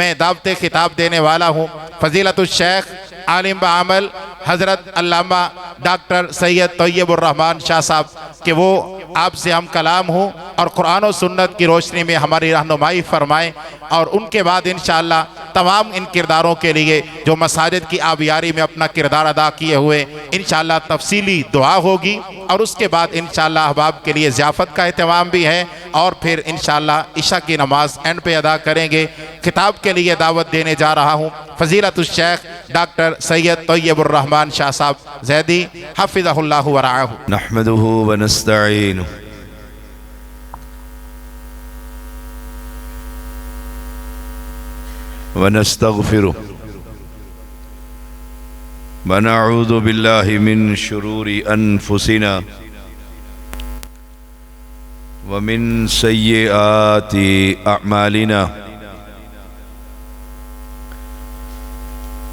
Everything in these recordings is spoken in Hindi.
मैं दावत खिताब देने वाला हूँ फ़ज़ीलतुश शेख आलिम बाअमल हज़रत अल्लामा डॉक्टर सैयद तैयबुर रहमान शाह साहब कि वो आपसे हम कलाम हूँ और कुरान और सुन्नत की रोशनी में हमारी रहनुमाई फरमाएँ। और उनके बाद इंशाअल्लाह तमाम इन किरदारों के लिए जो मसाजिद की आबियारी में अपना किरदार अदा किए हुए इंशाअल्लाह तफसीली दुआ होगी। और उसके बाद इंशाअल्लाह अहबाब के लिए ज़ियाफ़त का एहतमाम भी है और फिर इंशाअल्लाह इशा की नमाज एंड पे अदा करेंगे। खिताब के लिए दावत देने जा रहा हूँ फ़ज़ीलतुश शेख डॉक्टर सैयद तैयबुर रहमान शाह साहब ज़ैदी हफ़िज़हुल्लाहु व रआहू। नहमदुहु व नस्तईनुहु व नस्तगफिरुहु व नऊज़ु बिल्लाहि मिन शुरूरि अनफुसिना व मिन सय्यिआति अअमालिना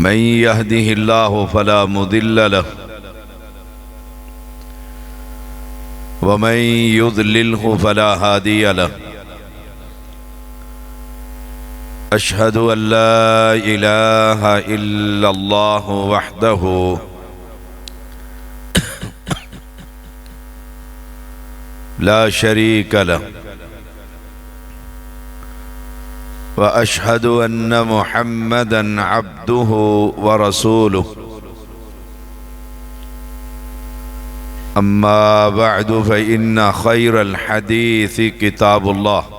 मन यहदिहिल्लाहु फला मुदिल्ल लहु व मन युद्लिल्हु फला हादिय लहु। अशहदु अल्ला इलाहा इल्लल्लाहु वहदहु ला शरीक लहु व अशहदु अन्न मुहम्मदन अब्दुहु व रसूलुहु। अम्मा बअदु फ़इन्न खैरल हदीस किताबुल्लाह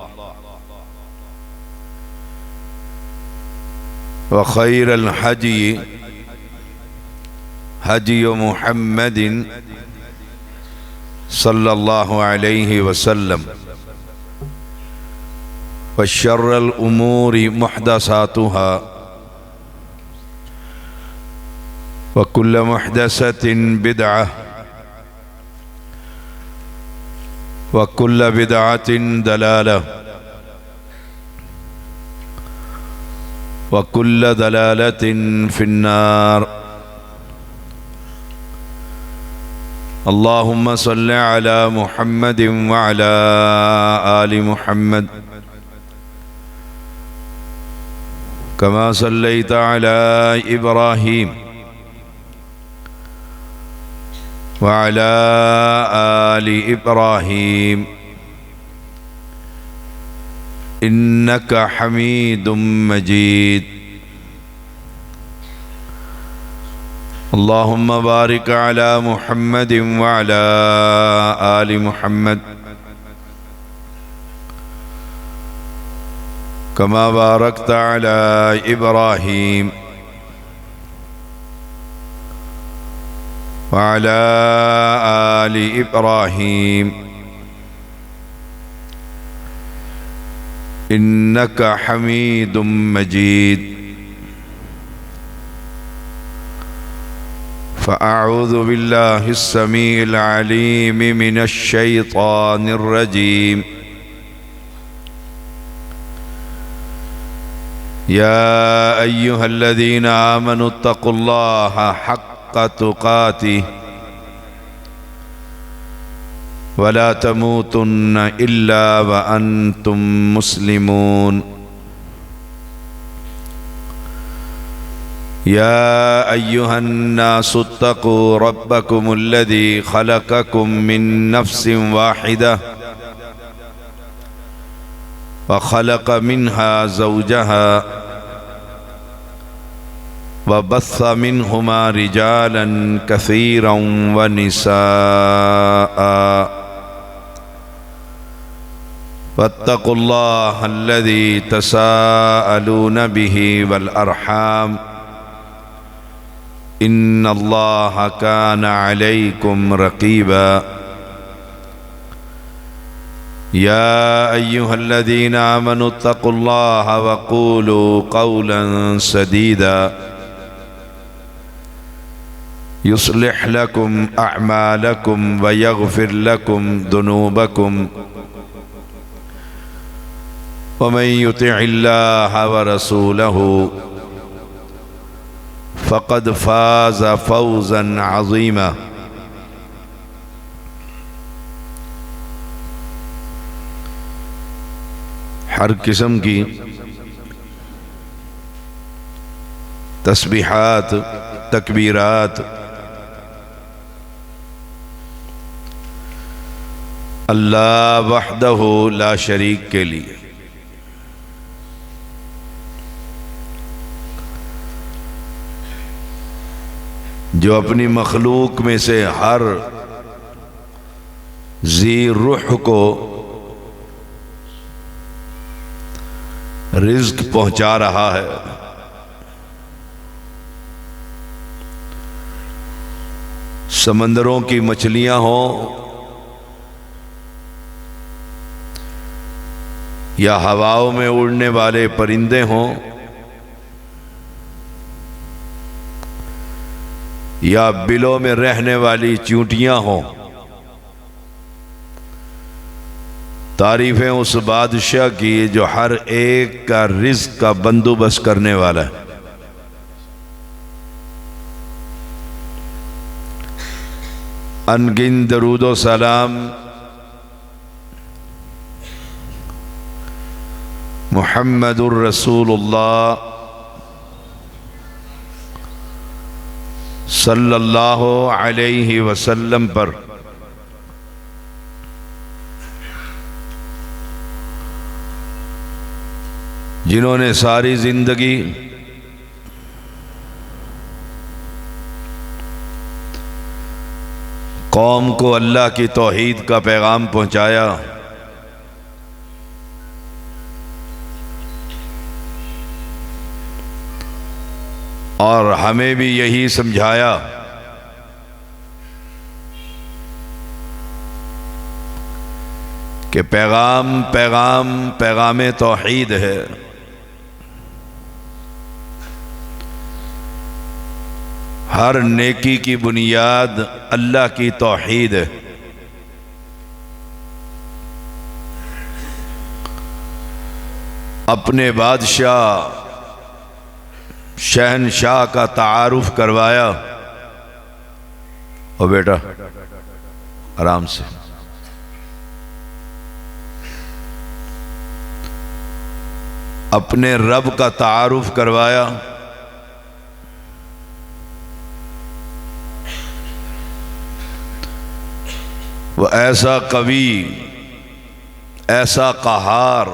व खैरल हदी हदी मुहम्मदिन सल्लल्लाहु अलैहि वसल्लम व शर्रल उमूरि मुहदसातुहा व कुल्ल मुहदसतिन बिदअह व कुल्ल बिदअतिन दलालह व कुल्ल दलालतिन फिन्नार। अल्लाहुम्मा सल्लि अला मुहम्मदिन व अला आलि मुहम्मद कमा सल्लैता अला इब्राहीम व अला आलि इब्राहीम इन्नका हमीदुम मजीद। अल्लाहुम्मा बारिक अला मुहम्मदिन व अला आलि मुहम्मद कमा बारकता अला इब्राहीम व अला आलि इब्राहीम इन्नका हमीदुम मजीद। फ़अऊज़ु बिल्लाहिस समीइल अलीम मिनश शैतानिर रजीम। या अय्युहल्लज़ीना आमनुत्तक़ुल्लाहा हक़्क़ तुक़ातिह वला तमूतुन्न इल्ला व अंतुम मुस्लिमून। या अय्युहन्नासु इत्तक़ू रब्बकुमुल्लज़ी ख़लक़कुम मिन नफ़्सिन वाहिदह व ख़लक़ मिन्हा ज़ौजहा व बस्स मिन्हुमा रिजालन कसीरन व निसाअ वत्तक़ुल्लाह अल्लज़ी तसाअलून बिही वल अरहाम इन्नल्लाह कान अलैकुम रक़ीबा। या अय्युहल्लज़ीना आमनुत्तक़ुल्लाह वक़ूलू क़ौलन सदीदा युस्लिह लकुम अअमालकुम व यग़फ़िर लकुम दुनूबकुम व मन युतिइल्लाह व रसूलहु फ़क़द फ़ाज़ फ़ौज़न अज़ीमा। हर किस्म की तस्बीहात, तकबीरात अल्लाह वहदहु ला शरीक के लिए। जो अपनी मखलूक में से हर ज़ी रूह को रिज़्क पहुंचा रहा है। समंदरों की मछलियां हों या हवाओं में उड़ने वाले परिंदे हों या बिलों में रहने वाली चींटियां हों, तारीफें उस बादशाह की जो हर एक का रिज़्क का बंदोबस्त करने वाला है। अनगिन दरूदो सलाम मुहम्मदुर रसूलुल्लाह सल्लल्लाहु अलैहि वसल्लम पर जिन्होंने सारी जिंदगी कौम को अल्लाह की तौहीद का पैगाम पहुंचाया और हमें भी यही समझाया कि पैगाम पैगाम पैगाम तौहीद है। हर नेकी की बुनियाद अल्लाह की तौहीद है। अपने बादशाह शहनशाह का तारुफ करवाया। ओ बेटा आराम से, अपने रब का तारुफ करवाया। वो ऐसा कवि, ऐसा कहार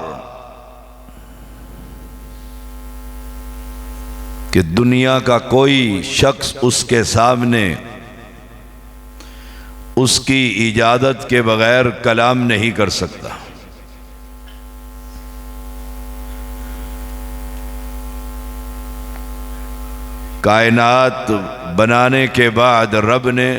कि दुनिया का कोई शख्स उसके सामने उसकी इजाजत के बगैर कलाम नहीं कर सकता। कायनात बनाने के बाद रब ने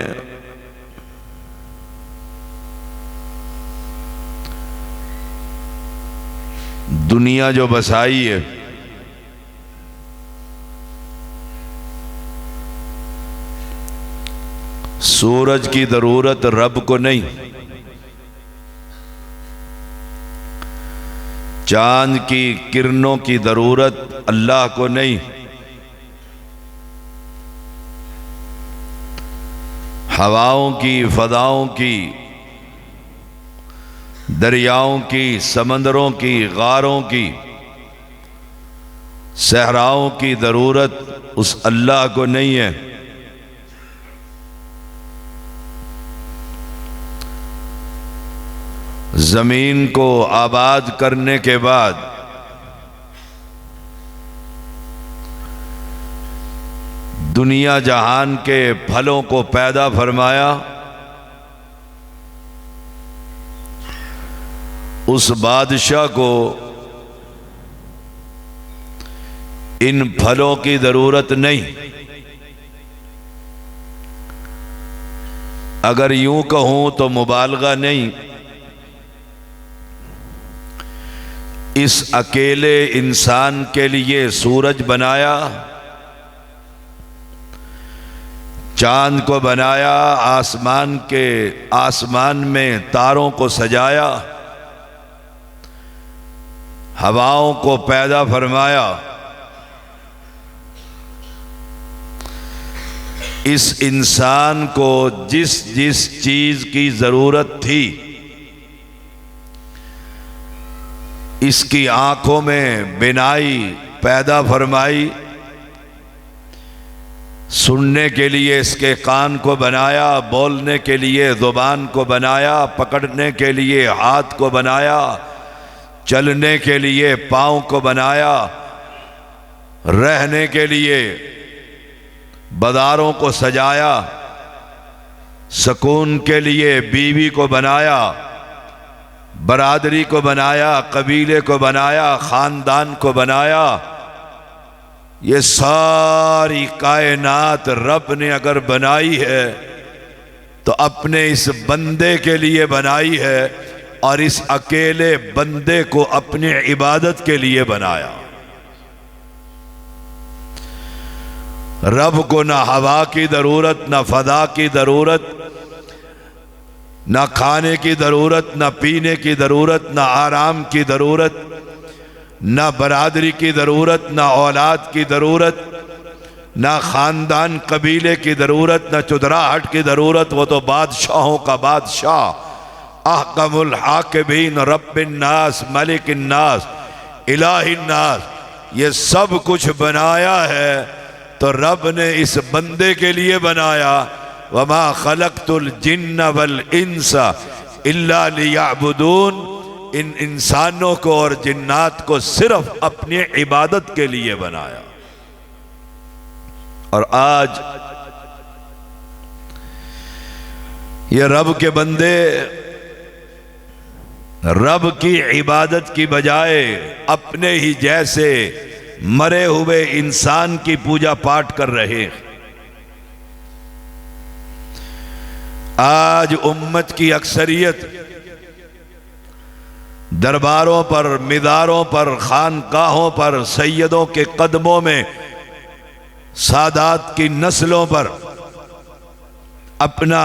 दुनिया जो बसाई है, सूरज की जरूरत रब को नहीं, चांद की किरणों की जरूरत अल्लाह को नहीं, हवाओं की, फदाओं की, दरियाओं की, समंदरों की, गारों की, सहराओं की जरूरत उस अल्लाह को नहीं है। जमीन को आबाद करने के बाद दुनिया जहान के फलों को पैदा फरमाया। उस बादशाह को इन फलों की जरूरत नहीं। अगर यूं कहूं तो मुबालगा नहीं, इस अकेले इंसान के लिए सूरज बनाया, चांद को बनाया, आसमान में तारों को सजाया, हवाओं को पैदा फरमाया। इस इंसान को जिस जिस चीज की जरूरत थी, इसकी आंखों में बिनाई पैदा फरमाई, सुनने के लिए इसके कान को बनाया, बोलने के लिए ज़ुबान को बनाया, पकड़ने के लिए हाथ को बनाया, चलने के लिए पाँव को बनाया, रहने के लिए बाजारों को सजाया, सुकून के लिए बीवी को बनाया, बरादरी को बनाया, कबीले को बनाया, ख़ानदान को बनाया। ये सारी कायनात रब ने अगर बनाई है तो अपने इस बंदे के लिए बनाई है और इस अकेले बंदे को अपनी इबादत के लिए बनाया। रब को ना हवा की ज़रूरत, ना फ़ज़ा की ज़रूरत, ना खाने की ज़रूरत, ना पीने की ज़रूरत, ना आराम की ज़रूरत, ना बरादरी की ज़रूरत, ना औलाद की ज़रूरत, ना ख़ानदान कबीले की ज़रूरत, ना चुदराहट की ज़रूरत। वो तो बादशाहों का बादशाह, अहकमुल हाकिमीन, रब्बिन नास, मलिकिन नास, इलाहिन नास, ये सब कुछ बनाया है तो रब ने इस बंदे के लिए बनाया। वमा खलक़तुल जिन्न वल इंसा इल्ला लियअबुदून, इन इंसानों को और जिन्नात को सिर्फ अपनी इबादत के लिए बनाया। और आज ये रब के बंदे रब की इबादत की बजाय अपने ही जैसे मरे हुए इंसान की पूजा पाठ कर रहे हैं। आज उम्मत की अक्सरियत दरबारों पर, मिदारों पर, खानकाहों पर, सैयदों के कदमों में, सादात की नस्लों पर अपना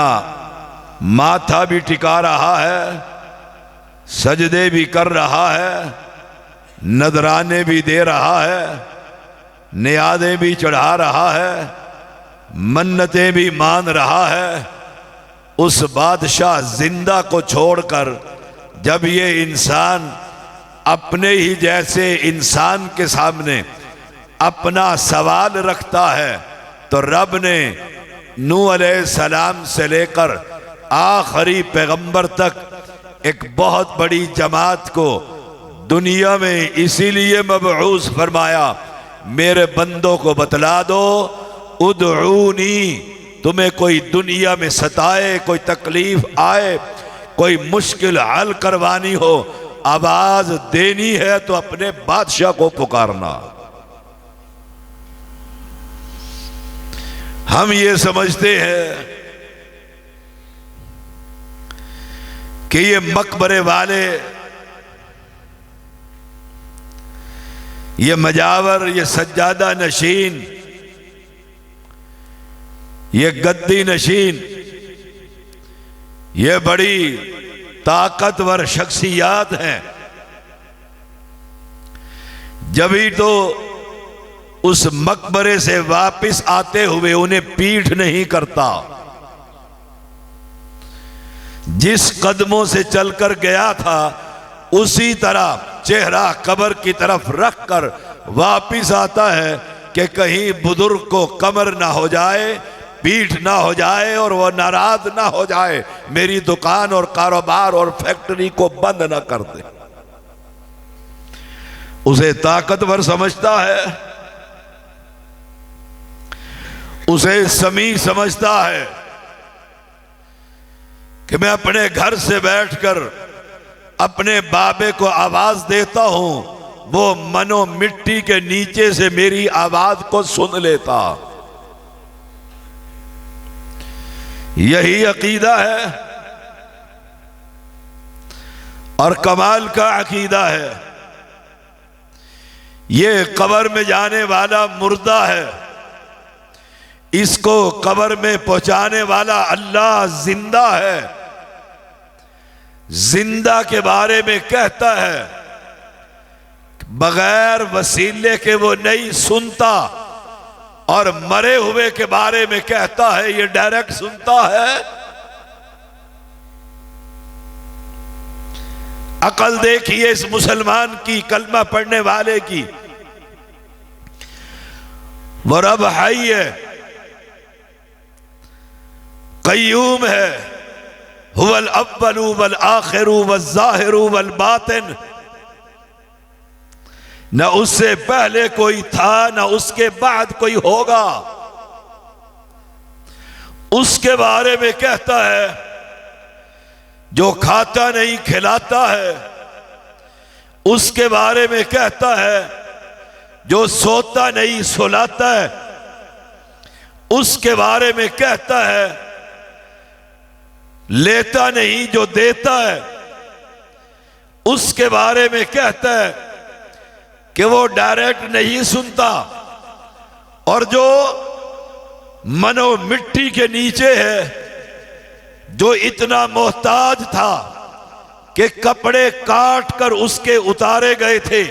माथा भी टिका रहा है, सजदे भी कर रहा है, नजराने भी दे रहा है, नियादें भी चढ़ा रहा है, मन्नतें भी मान रहा है। उस बादशाह जिंदा को छोड़कर जब ये इंसान अपने ही जैसे इंसान के सामने अपना सवाल रखता है तो रब ने नूह अलैहिस्सलाम से लेकर आखिरी पैगंबर तक एक बहुत बड़ी जमात को दुनिया में इसीलिए मबऊस फरमाया, मेरे बंदों को बतला दो, उदऊनी, तुम्हें कोई दुनिया में सताए, कोई तकलीफ आए, कोई मुश्किल हल करवानी हो, आवाज देनी है तो अपने बादशाह को पुकारना। हम ये समझते हैं कि ये मकबरे वाले, ये मजावर, ये सज्जादा नशीन, ये गद्दी नशीन, ये बड़ी ताकतवर शख्सियात हैं। जभी तो उस मकबरे से वापस आते हुए उन्हें पीठ नहीं करता, जिस कदमों से चलकर गया था उसी तरह चेहरा कब्र की तरफ रखकर वापिस आता है कि कहीं बुजुर्ग को कमर ना हो जाए, पीठ ना हो जाए और वह नाराज ना हो जाए, मेरी दुकान और कारोबार और फैक्ट्री को बंद ना कर दे। उसे ताकतवर समझता है, उसे समी समझता है कि मैं अपने घर से बैठकर अपने बाबे को आवाज देता हूं, वो मनो मिट्टी के नीचे से मेरी आवाज को सुन लेता। यही अकीदा है और कमाल का अकीदा है। ये कब्र में जाने वाला मुर्दा है, इसको कब्र में पहुंचाने वाला अल्लाह जिंदा है। जिंदा के बारे में कहता है बगैर वसीले के वो नहीं सुनता, और मरे हुए के बारे में कहता है ये डायरेक्ट सुनता है। अकल देखिए इस मुसलमान की, कलमा पढ़ने वाले की। वो रब हाई है, कय्यूम है, हुवल अव्वलु वल आखिरु वल ज़ाहिरु वल बातिन। न उससे पहले कोई था न उसके बाद कोई होगा। उसके बारे में कहता है जो खाता नहीं खिलाता है। उसके बारे में कहता है जो सोता नहीं सुलाता है। उसके बारे में कहता है लेता नहीं जो देता है। उसके बारे में कहता है कि वो डायरेक्ट नहीं सुनता और जो मनो मिट्टी के नीचे है, जो इतना मोहताज था कि कपड़े काट कर उसके उतारे गए थे,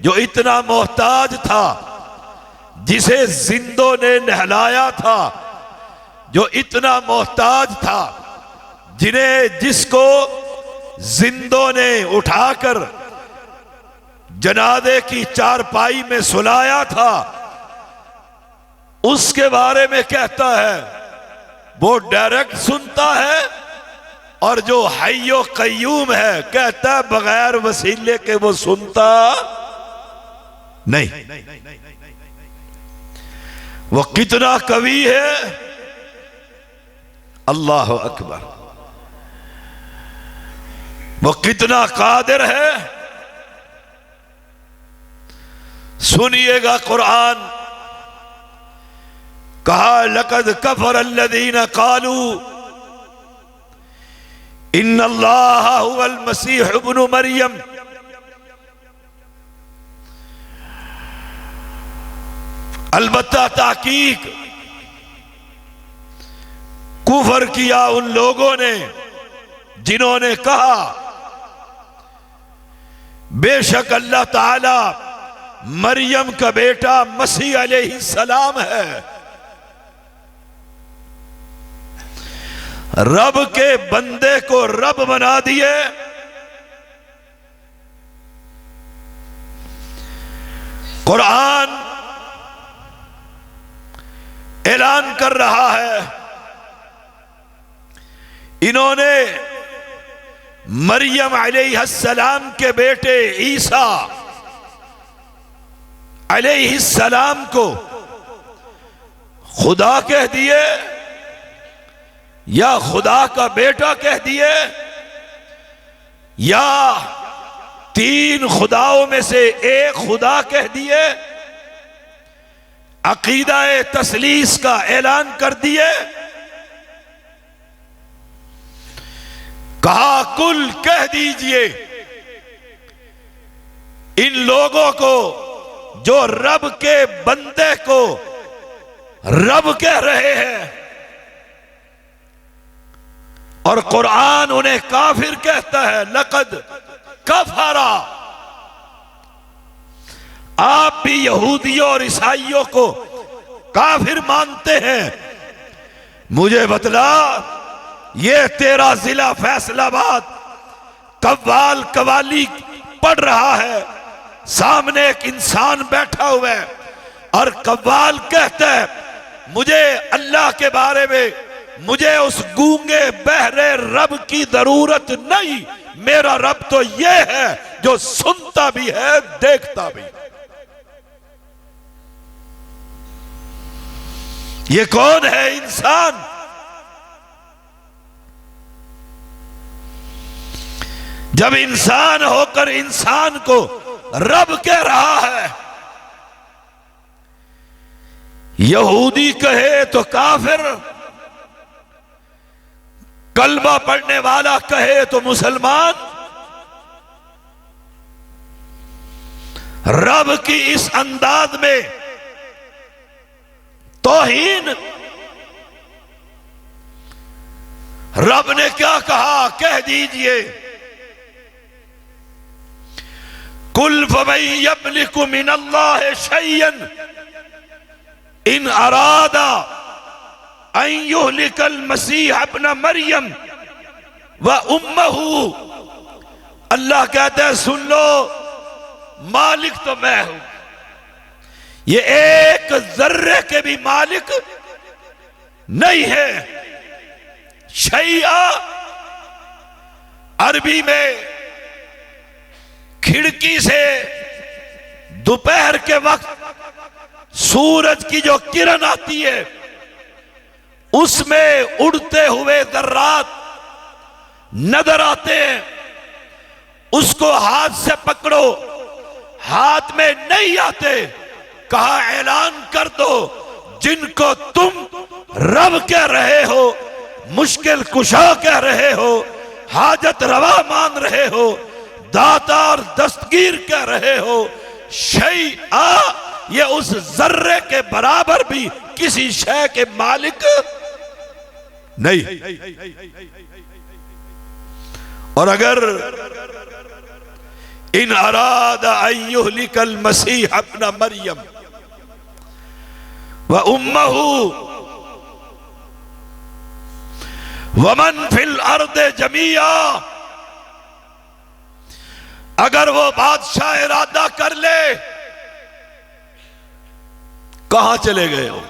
जो इतना मोहताज था जिसे जिंदों ने नहलाया था, जो इतना मोहताज था जिसको जिंदों ने उठाकर जनादे की चारपाई में सुलाया था, उसके बारे में कहता है वो डायरेक्ट सुनता है। और जो हय्यो कय्यूम है कहता है बगैर वसीले के वो सुनता नहीं। वो कितना कवि है, अल्लाह अकबर। वो कितना कादिर है। सुनिएगा कुरान कहा लक़द कफ़र अल्लज़ीना क़ालू इन्नल्लाह हुवल मसीह इब्नु मरियम। अलबत्ता ताकीक कुफर किया उन लोगों ने जिन्होंने कहा बेशक अल्लाह ताला मरियम का बेटा मसीह अलैहिस्सलाम है। रब के बंदे को रब बना दिए। कुरान ऐलान कर रहा है इन्होंने मरियम अलैहिस्सलाम के बेटे ईसा अलैहिस्सलाम को खुदा कह दिए या खुदा का बेटा कह दिए या तीन खुदाओं में से एक खुदा कह दिए। अकीदा-ए तस्लीस का ऐलान कर दिए। कहा कुल कह दीजिए इन लोगों को जो रब के बंदे को रब कह रहे हैं और कुरान उन्हें काफिर कहता है। लक़द कफ़रा। आप भी यहूदियों और ईसाइयों को काफिर मानते हैं। मुझे बतला ये तेरा जिला फैसलाबाद कव्वाल कवाली पढ़ रहा है, सामने एक इंसान बैठा हुआ है और कव्वाल कहता है मुझे अल्लाह के बारे में, मुझे उस गूंगे बहरे रब की जरूरत नहीं, मेरा रब तो ये है जो सुनता भी है देखता भी। ये कौन है इंसान? जब इंसान होकर इंसान को रब कह रहा है। यहूदी कहे तो काफिर, कलमा पढ़ने वाला कहे तो मुसलमान। रब की इस अंदाज में तौहीन। रब ने क्या कहा कह दीजिए कुल फमन यमलिकु मिनल्लाहि शैयन इन अरादा अन युहलिकल मसीह इब्न मरियम व उम्महु। अल्लाह कहता है सुन लो, मालिक तो मैं हूं, ये एक जर्रे के भी मालिक नहीं है शैया अरबी में खिड़की से दोपहर के वक्त सूरज की जो किरण आती है उसमें उड़ते हुए जर्रात नजर आते हैं, उसको हाथ से पकड़ो, हाथ में नहीं आते, कहा ऐलान कर दो जिनको तुम रब कह रहे हो, मुश्किल कुशा कह रहे हो, हाजत रवा मान रहे हो, दाता और दस्तगीर कह रहे हो, शैआ ये उस जर्रे के बराबर भी किसी शय के मालिक नहीं। और अगर इन अरादा अन युहलिकल मसीह अपना मरियम व उम्महु वमन फिल अर्द जमिया, अगर वो बादशाह इरादा कर ले, कहां चले गए हो,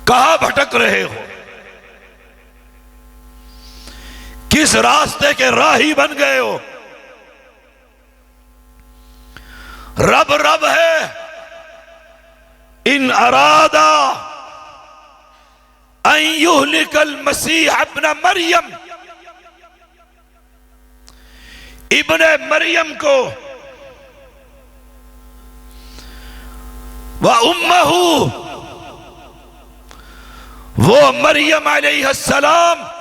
कहां भटक रहे हो, किस रास्ते के राही बन गए हो। रब रब है। इन अरादा अन युहलिकल मसीह अपना मरियम, इब्ने मरियम को व उम्महु, वो मरियम अलैहिस्सलाम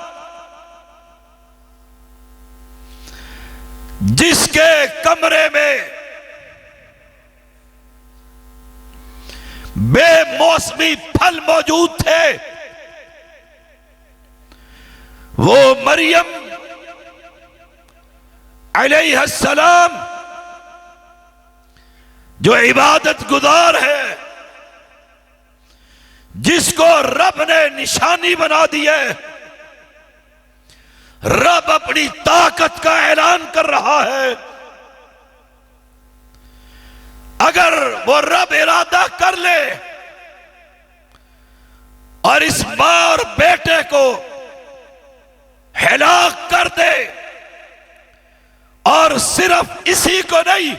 जिसके कमरे में बेमौसमी फल मौजूद थे, वो मरियम अलैहिस्सलाम जो इबादत गुजार है, जिसको रब ने निशानी बना दी है, रब अपनी ताकत का ऐलान कर रहा है। अगर वो रब इरादा कर ले और इस मां और बेटे को हिलाक कर दे, और सिर्फ इसी को नहीं,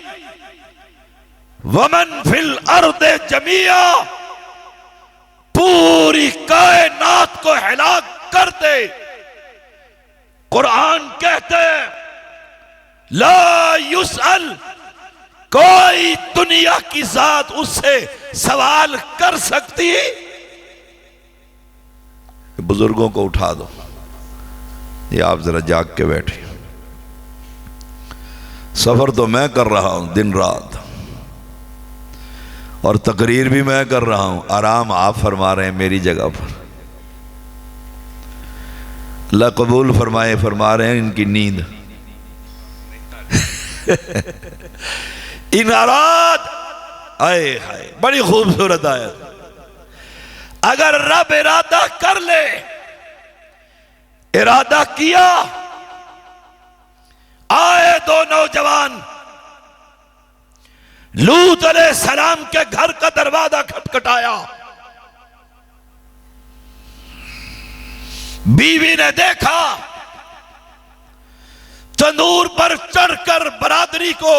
वमन फिल अर्द जमिया, पूरी कायनात को हिलाक कर दे। कुरान कहते हैं ला युसअल, कोई दुनिया की जात उससे सवाल कर सकती। बुजुर्गों को उठा दो, ये आप जरा जाग के बैठे। सफर तो मैं कर रहा हूं दिन रात, और तकरीर भी मैं कर रहा हूं, आराम आप फरमा रहे हैं मेरी जगह पर। अल्लाह कबूल फरमाए, फरमा रहे हैं इनकी नींद। इन आराद, आए हाय, बड़ी खूबसूरत आयत। अगर रब इरादा कर ले, इरादा किया, आए दो नौजवान, लूत अलैहिस्सलाम के घर का दरवाजा खटखटाया, बीवी ने देखा, तंदूर पर चढ़कर बरादरी को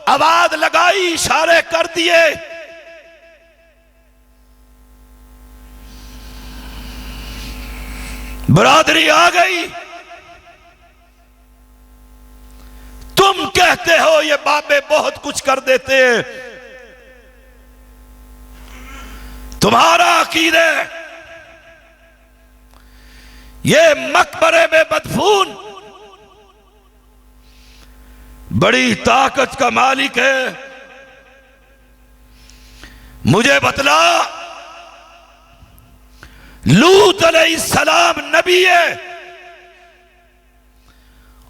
आवाज लगाई, इशारे कर दिए। बरादरी आ गई। तुम कहते हो ये बाबे बहुत कुछ कर देते हैं, तुम्हारा अकीदे ये मकबरे में मदफून बड़ी ताकत का मालिक है। मुझे बतला, लूत अलैहिस्सलाम नबी है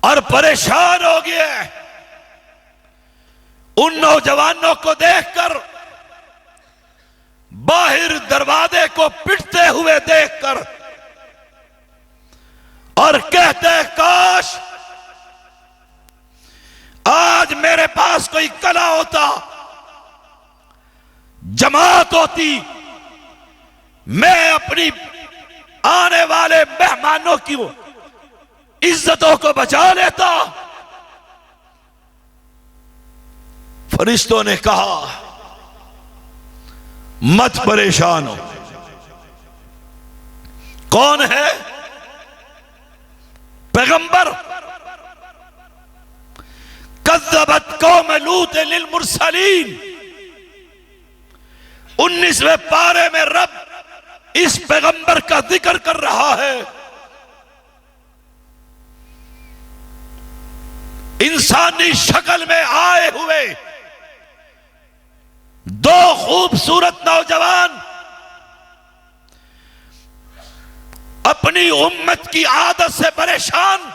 और परेशान हो गया। उन नौजवानों को देखकर, बाहर दरवाजे को पिटते हुए देखकर, और कहते काश आज मेरे पास कोई कला होता, जमात होती, मैं अपनी आने वाले मेहमानों की इज्जतों को बचा लेता। फरिश्तों ने कहा मत परेशान हो। कौन है? पैगंबर। कज़्ज़बत कौम लूत लिल मुरसलीन। 19वें पारे में रब इस पैगंबर का जिक्र कर रहा है। इंसानी शक्ल में आए हुए दो खूबसूरत नौजवान अपनी उम्मत की आदत से परेशान।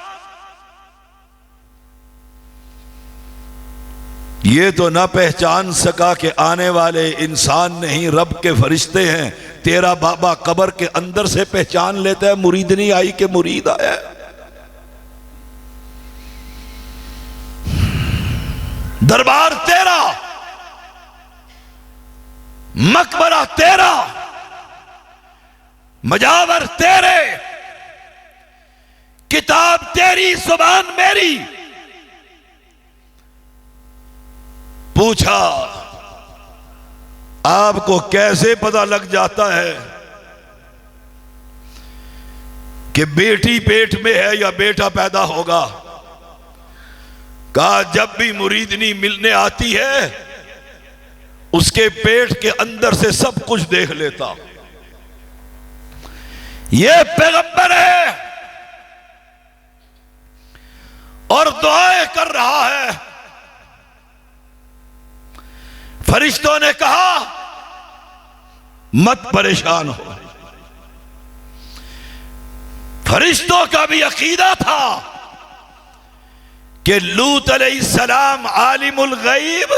ये तो ना पहचान सका कि आने वाले इंसान नहीं रब के फरिश्ते हैं। तेरा बाबा कब्र के अंदर से पहचान लेता है मुरीद नहीं आई कि मुरीद आया है। दरबार तेरा, मकबरा तेरा, मजावर तेरे, किताब तेरी, जुबान मेरी। पूछा आपको कैसे पता लग जाता है कि बेटी पेट में है या बेटा पैदा होगा? कहा जब भी मुरीदनी मिलने आती है उसके पेट के अंदर से सब कुछ देख लेता। ये पैगंबर है और दुआएं कर रहा है। फरिश्तों ने कहा मत परेशान हो। फरिश्तों का भी अकीदा था कि लूत अलैहिस्सलाम आलिमुल गैब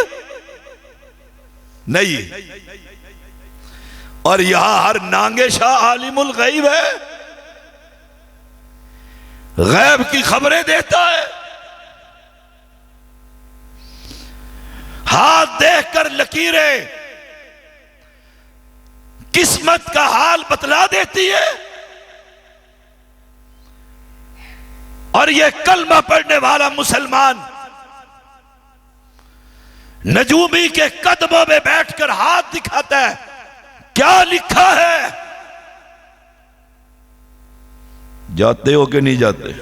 नहीं, और यहां हर नांगे शाह आलिमुल गैब है, गैब की खबरें देता है। हाथ देखकर लकीरें किस्मत का हाल बतला देती है। और यह कलमा पढ़ने वाला मुसलमान नजूमी के कदमों में बैठकर हाथ दिखाता है, क्या लिखा है? जाते हो कि नहीं जाते?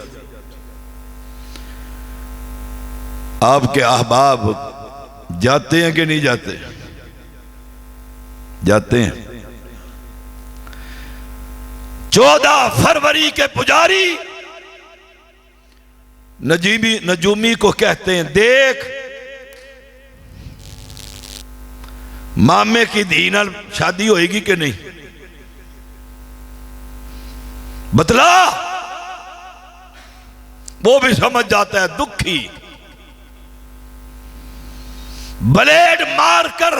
आपके अहबाब जाते हैं कि नहीं जाते? जाते हैं। 14 फरवरी के पुजारी नजूमी को कहते हैं देख मामे की धी नाल शादी होएगी कि नहीं, बतला। वो भी समझ जाता है दुखी। ब्लेड मारकर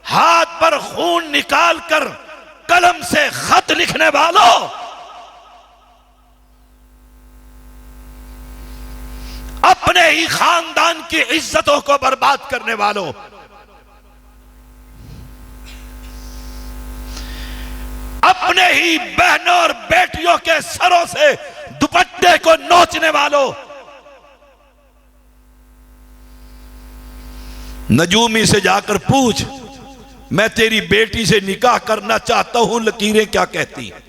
हाथ पर खून निकालकर कलम से खत लिखने वालों, अपने ही खानदान की इज्जतों को बर्बाद करने वालों, अपने ही बहनों और बेटियों के सरों से दुपट्टे को नोचने वालों, नजूमी से जाकर पूछ मैं तेरी बेटी से निकाह करना चाहता हूं, लकीरें क्या कहती हैं?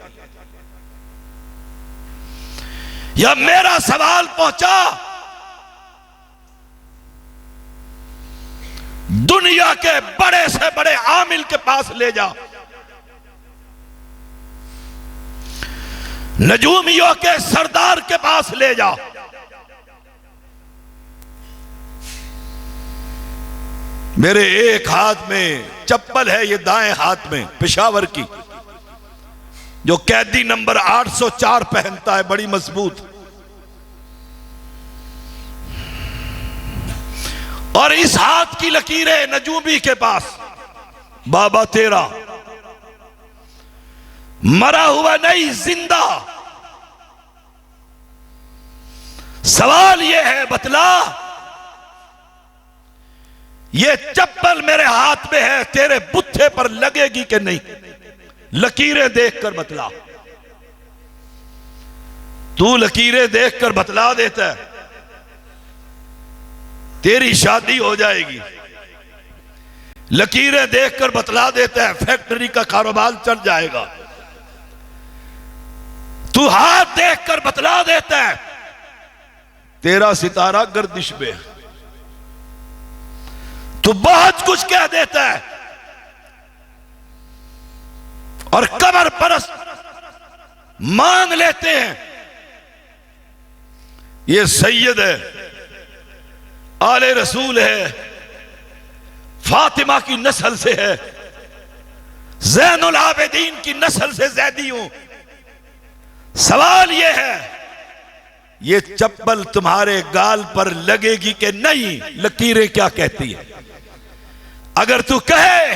या मेरा सवाल पहुंचा दुनिया के बड़े से बड़े आमिल के पास ले जा, नजूमियों के सरदार के पास ले जा। मेरे एक हाथ में चप्पल है, ये दाएं हाथ में पेशावर की, जो कैदी नंबर 804 पहनता है, बड़ी मजबूत। और इस हाथ की लकीरें नजूमी के पास, बाबा तेरा मरा हुआ नहीं, जिंदा। सवाल यह है बतला, ये चप्पल मेरे हाथ में है, तेरे बुत्थे पर लगेगी कि नहीं? लकीरें देखकर बतला। तू लकीरें देखकर बतला देता है तेरी शादी हो जाएगी, लकीरें देखकर बतला देता है फैक्ट्री का कारोबार चल जाएगा, तू हाथ देखकर बतला देता है तेरा सितारा गर्दिश में, तू बहुत कुछ कह देता है। और कबर परस्त मान लेते हैं ये सैयद है, आले रसूल है, फातिमा की नस्ल से है, ज़ैनुल आबिदीन की नस्ल से ज़ैदी हूं। सवाल यह है ये चप्पल तुम्हारे गाल पर लगेगी कि नहीं? लकीरें क्या कहती है? अगर तू कहे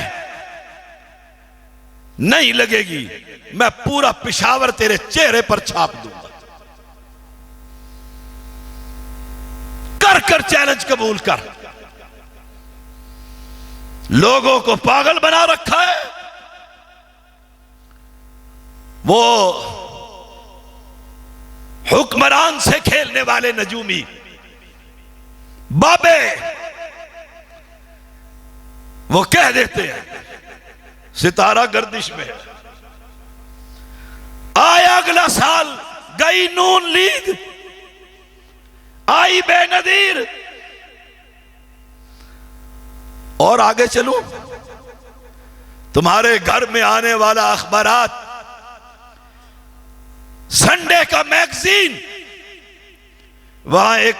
नहीं लगेगी, मैं पूरा पिशावर तेरे चेहरे पर छाप दूंगा। कर कर चैलेंज कबूल कर। लोगों को पागल बना रखा है। वो हुक्मरान से खेलने वाले नजूमी बाबे वो कह देते हैं सितारा गर्दिश में है। आया अगला साल, गई नून लीग, आई बेनजीर, और आगे चलूं तुम्हारे घर में आने वाला अखबारात, संडे का मैगजीन, वहां एक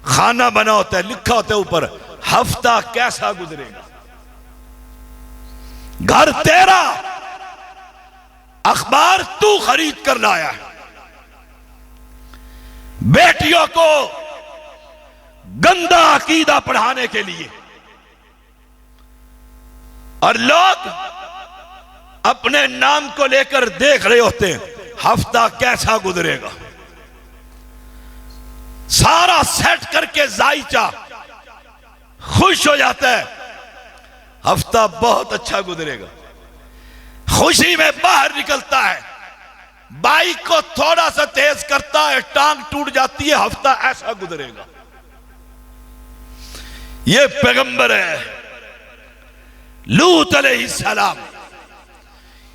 खाना बना होता है, लिखा होता है ऊपर हफ्ता कैसा गुजरेगा। घर तेरा, अखबार तू खरीद कर लाया है। बेटियों को गंदा अकीदा पढ़ाने के लिए, और लोग अपने नाम को लेकर देख रहे होते हैं हफ्ता कैसा गुजरेगा। सारा सेट करके जायचा खुश हो जाता है, हफ्ता बहुत अच्छा गुजरेगा। खुशी में बाहर निकलता है, बाइक को थोड़ा सा तेज करता है, टांग टूट जाती है, हफ्ता ऐसा गुजरेगा। ये पैगंबर है लूत अलैहिस्सलाम,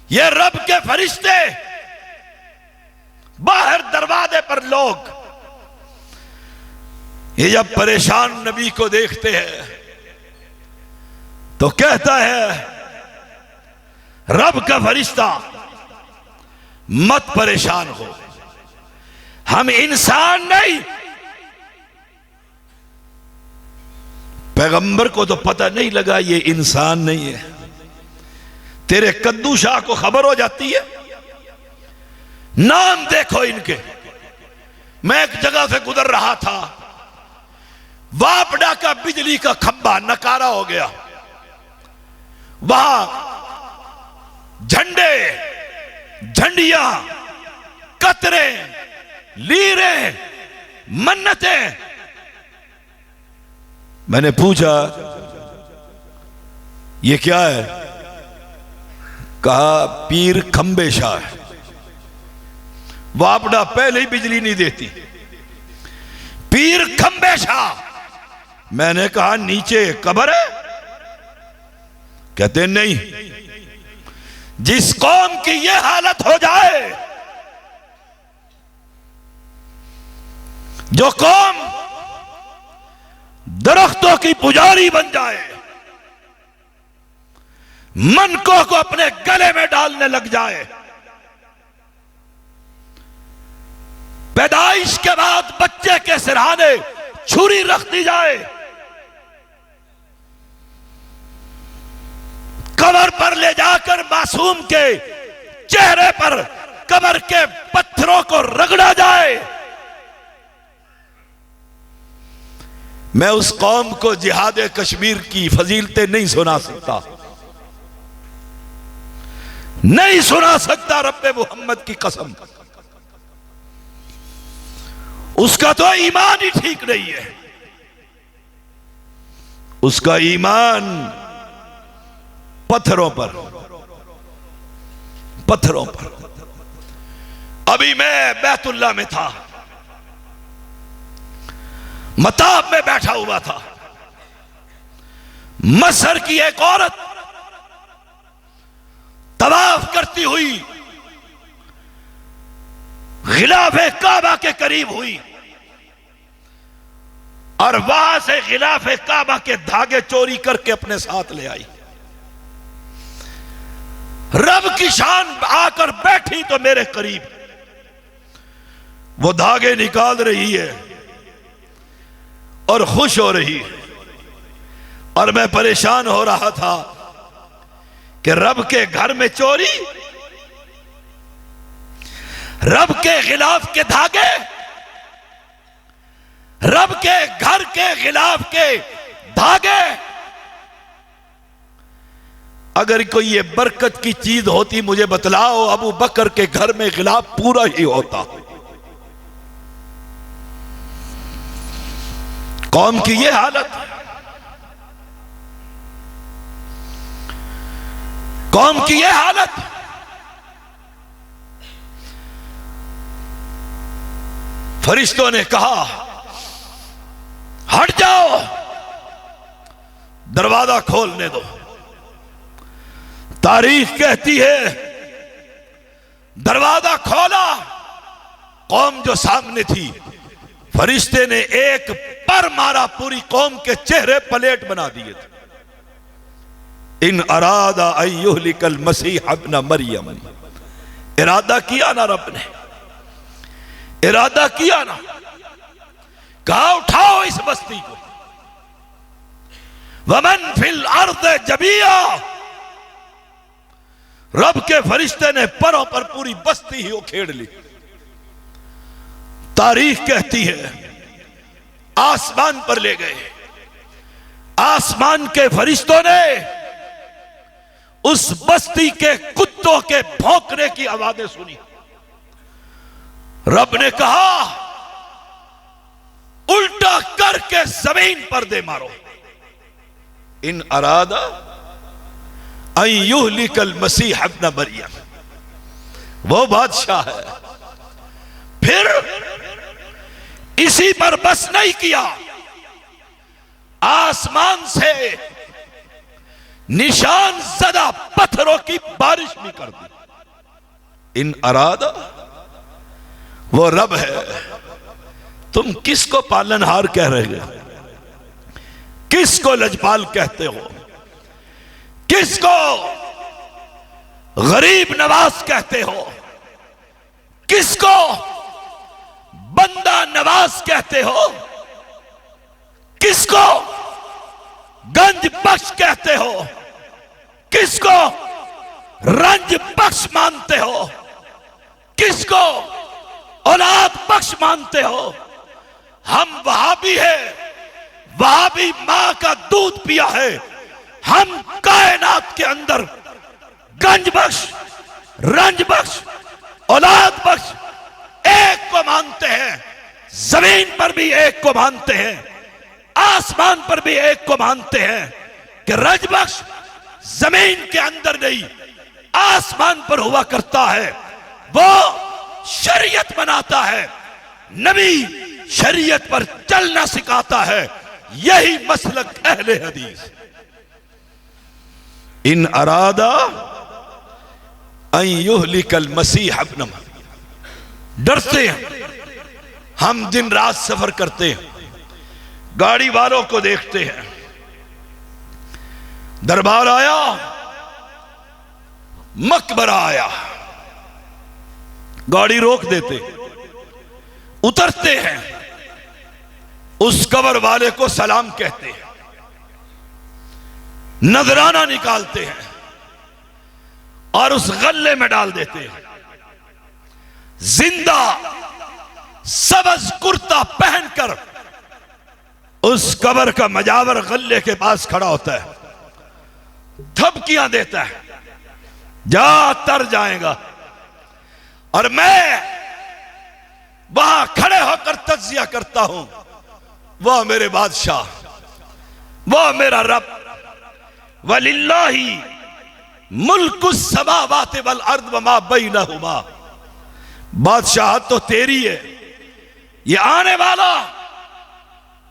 ये रब के फरिश्ते, बाहर दरवाजे पर लोग, ये जब परेशान नबी को देखते हैं तो कहता है रब का फरिश्ता मत परेशान हो, हम इंसान नहीं। पैगंबर को तो पता नहीं लगा ये इंसान नहीं है। तेरे कद्दू शाह को खबर हो जाती है, नाम देखो इनके। मैं एक जगह से गुजर रहा था, वापडा का बिजली का खंभा नकारा हो गया, वहां झंडे, झंडियां, कतरे, लीरे, मन्नतें। मैंने पूछा ये क्या है? कहा पीर खंबे शाह है, वापडा पहले ही बिजली नहीं देती, पीर खंबे शाह। मैंने कहा नीचे कब्र है? कहते नहीं, जिस कौम की यह हालत हो जाए, जो कौम दरख्तों की पुजारी बन जाए, मनकों को अपने गले में डालने लग जाए, पैदाइश के बाद बच्चे के सिरहाने छुरी रख दी जाए, कब्र पर ले जाकर मासूम के चेहरे पर कब्र के पत्थरों को रगड़ा जाए, मैं उस कौम को जिहाद कश्मीर की फजीलतें नहीं सुना सकता, नहीं सुना सकता। रब्बे मोहम्मद की कसम, उसका तो ईमान ही ठीक नहीं है। उसका ईमान पत्थरों पर, पत्थरों पर। अब कभी मैं बैतुल्ला में था, मताब में बैठा हुआ था, मसर की एक औरत तवाफ करती हुई गिलाफे काबा के करीब हुई और वहां से गिलाफे काबा के धागे चोरी करके अपने साथ ले आई। रब की शान आकर बैठी तो मेरे करीब वो धागे निकाल रही है और खुश हो रही है, और मैं परेशान हो रहा था कि रब के घर में चोरी, रब के खिलाफ के धागे, रब के घर के खिलाफ के धागे। अगर कोई ये बरकत की चीज होती मुझे बतलाओ, अबू बकर के घर में खिलाफ पूरा ही होता। कौम की ये हालत, कौम की ये हालत। फरिश्तों ने कहा हट जाओ, दरवाजा खोलने दो। तारीख कहती है दरवाजा खोला, कौम जो सामने थी, फरिश्ते ने एक पर मारा, पूरी कौम के चेहरे प्लेट बना दिए थे। इन अरादा अय्युहलिकल मसीह इब्न मरियम, इरादा किया ना रब ने, इरादा किया ना, कहा उठाओ इस बस्ती को। वमन फिल अर्द जबिया, रब के फरिश्ते ने परों पर पूरी बस्ती ही उखेड़ ली। तारीख कहती है आसमान पर ले गए, आसमान के फरिश्तों ने उस बस्ती के कुत्तों के भौंकने की आवाजें सुनी। रब ने कहा उल्टा करके जमीन पर दे मारो। इन अरादा अय्युहलिकल मसीह इब्न मरियम, वो बादशाह है। फिर इसी पर बस नहीं किया, आसमान से निशान ज़दा पत्थरों की बारिश भी कर दी। इन अरादा, वो रब है। तुम किसको पालनहार कह रहे हो? किसको लजपाल कहते हो? किसको गरीब नवाज कहते हो? किसको बंदा नवाज कहते हो? किसको गंज बख्श कहते हो? किसको रंज बख्श मानते हो? किसको औलाद बख्श मानते हो? हम वहाबी है, वहाबी मां का दूध पिया है। हम कायनात के अंदर गंज बख्श, रंज बख्श, औलाद बख्श एक को मानते हैं। जमीन पर भी एक को मानते हैं, आसमान पर भी एक को मानते हैं कि रंज बख्श जमीन के अंदर नहीं, आसमान पर हुआ करता है। वो शरीयत बनाता है, नबी शरीयत पर चलना सिखाता है। यही मसलक अहले हदीस। इन अरादा अय्युहलिकल मसीह इब्न मरियम, डरते हैं। हम दिन रात सफर करते हैं, गाड़ी वालों को देखते हैं। दरबार आया, मकबरा आया, गाड़ी रोक देते, उतरते हैं, उस कब्र वाले को सलाम कहते हैं, नजराना निकालते हैं और उस गल्ले में डाल देते हैं। जिंदा सबज कुर्ता पहनकर उस कब्र का मजावर गल्ले के पास खड़ा होता है, धमकियां देता है, जा तर जाएगा। और मैं वहां खड़े होकर तज्जिया करता हूं, वह मेरे बादशाह, वह मेरा रब, वलिल्लाही मुल्कुस समावाति वल अर्द व मा बैनहुमा, बादशाहत तो तेरी है, ये आने वाला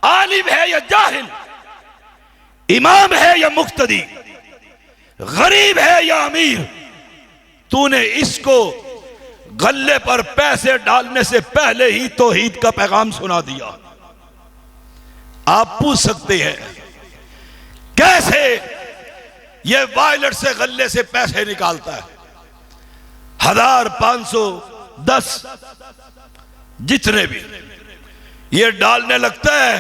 आलिम है या जाहिल, इमाम है या मुक्तदी, गरीब है या अमीर, तूने इसको गल्ले पर पैसे डालने से पहले ही तौहीद का पैगाम सुना दिया। आप पूछ सकते हैं कैसे ये वायलेट से गल्ले से पैसे निकालता है? 1000, 500, 10 जितने भी ये डालने लगता है,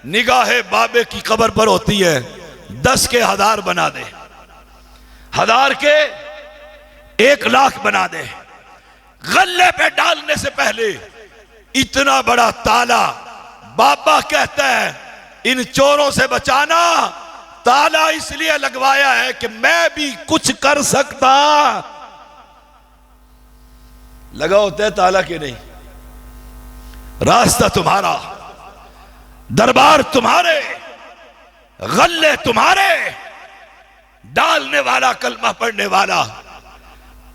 निगाहे बाबे की कब्र पर होती है, 10 के 1000 बना दे, 1000 के 1,00,000 बना दे। गल्ले पे डालने से पहले इतना बड़ा ताला बाबा कहता है इन चोरों से बचाना, ताला इसलिए लगवाया है कि मैं भी कुछ कर सकता। लगा होता है ताला कि नहीं? रास्ता तुम्हारा, दरबार तुम्हारे, गल्ले तुम्हारे, डालने वाला कलमा पढ़ने वाला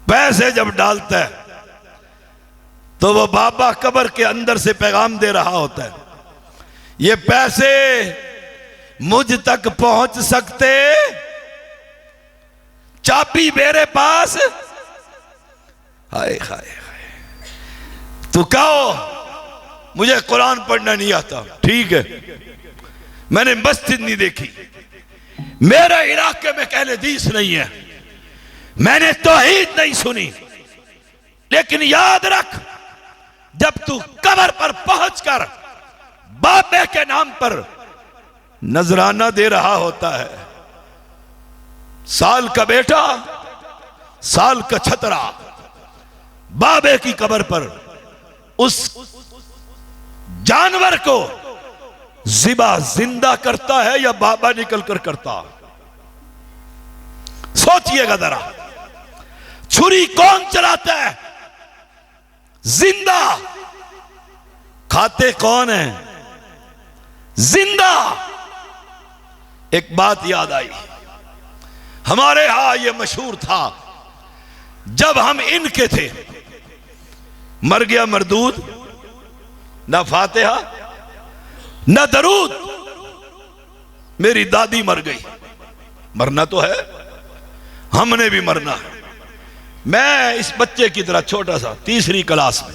पैसे जब डालता है तो वो बाबा कब्र के अंदर से पैगाम दे रहा होता है, ये पैसे मुझ तक पहुंच सकते, चाबी मेरे पास। हाय हाय हाय। तू कहो मुझे कुरान पढ़ना नहीं आता, ठीक है, मैंने मस्जिद नहीं देखी, मेरे इलाके में अहले हदीस नहीं है, मैंने तौहीद नहीं सुनी, लेकिन याद रख जब तू कब्र पर पहुंचकर बाबे के नाम पर नजराना दे रहा होता है, साल का बेटा, साल का छतरा बाबे की कब्र पर उस जानवर को जिबा जिंदा करता है या बाबा निकल कर करता? सोचिएगा जरा, छुरी कौन चलाता है? जिंदा। खाते कौन है? जिंदा। एक बात याद आई, हमारे यहां यह मशहूर था, जब हम इनके थे, मर गया मरदूद, ना फातिहा ना दरूद, मेरी दादी मर गई, मरना तो है, हमने भी मरना है। मैं इस बच्चे की तरह छोटा सा 3री क्लास में,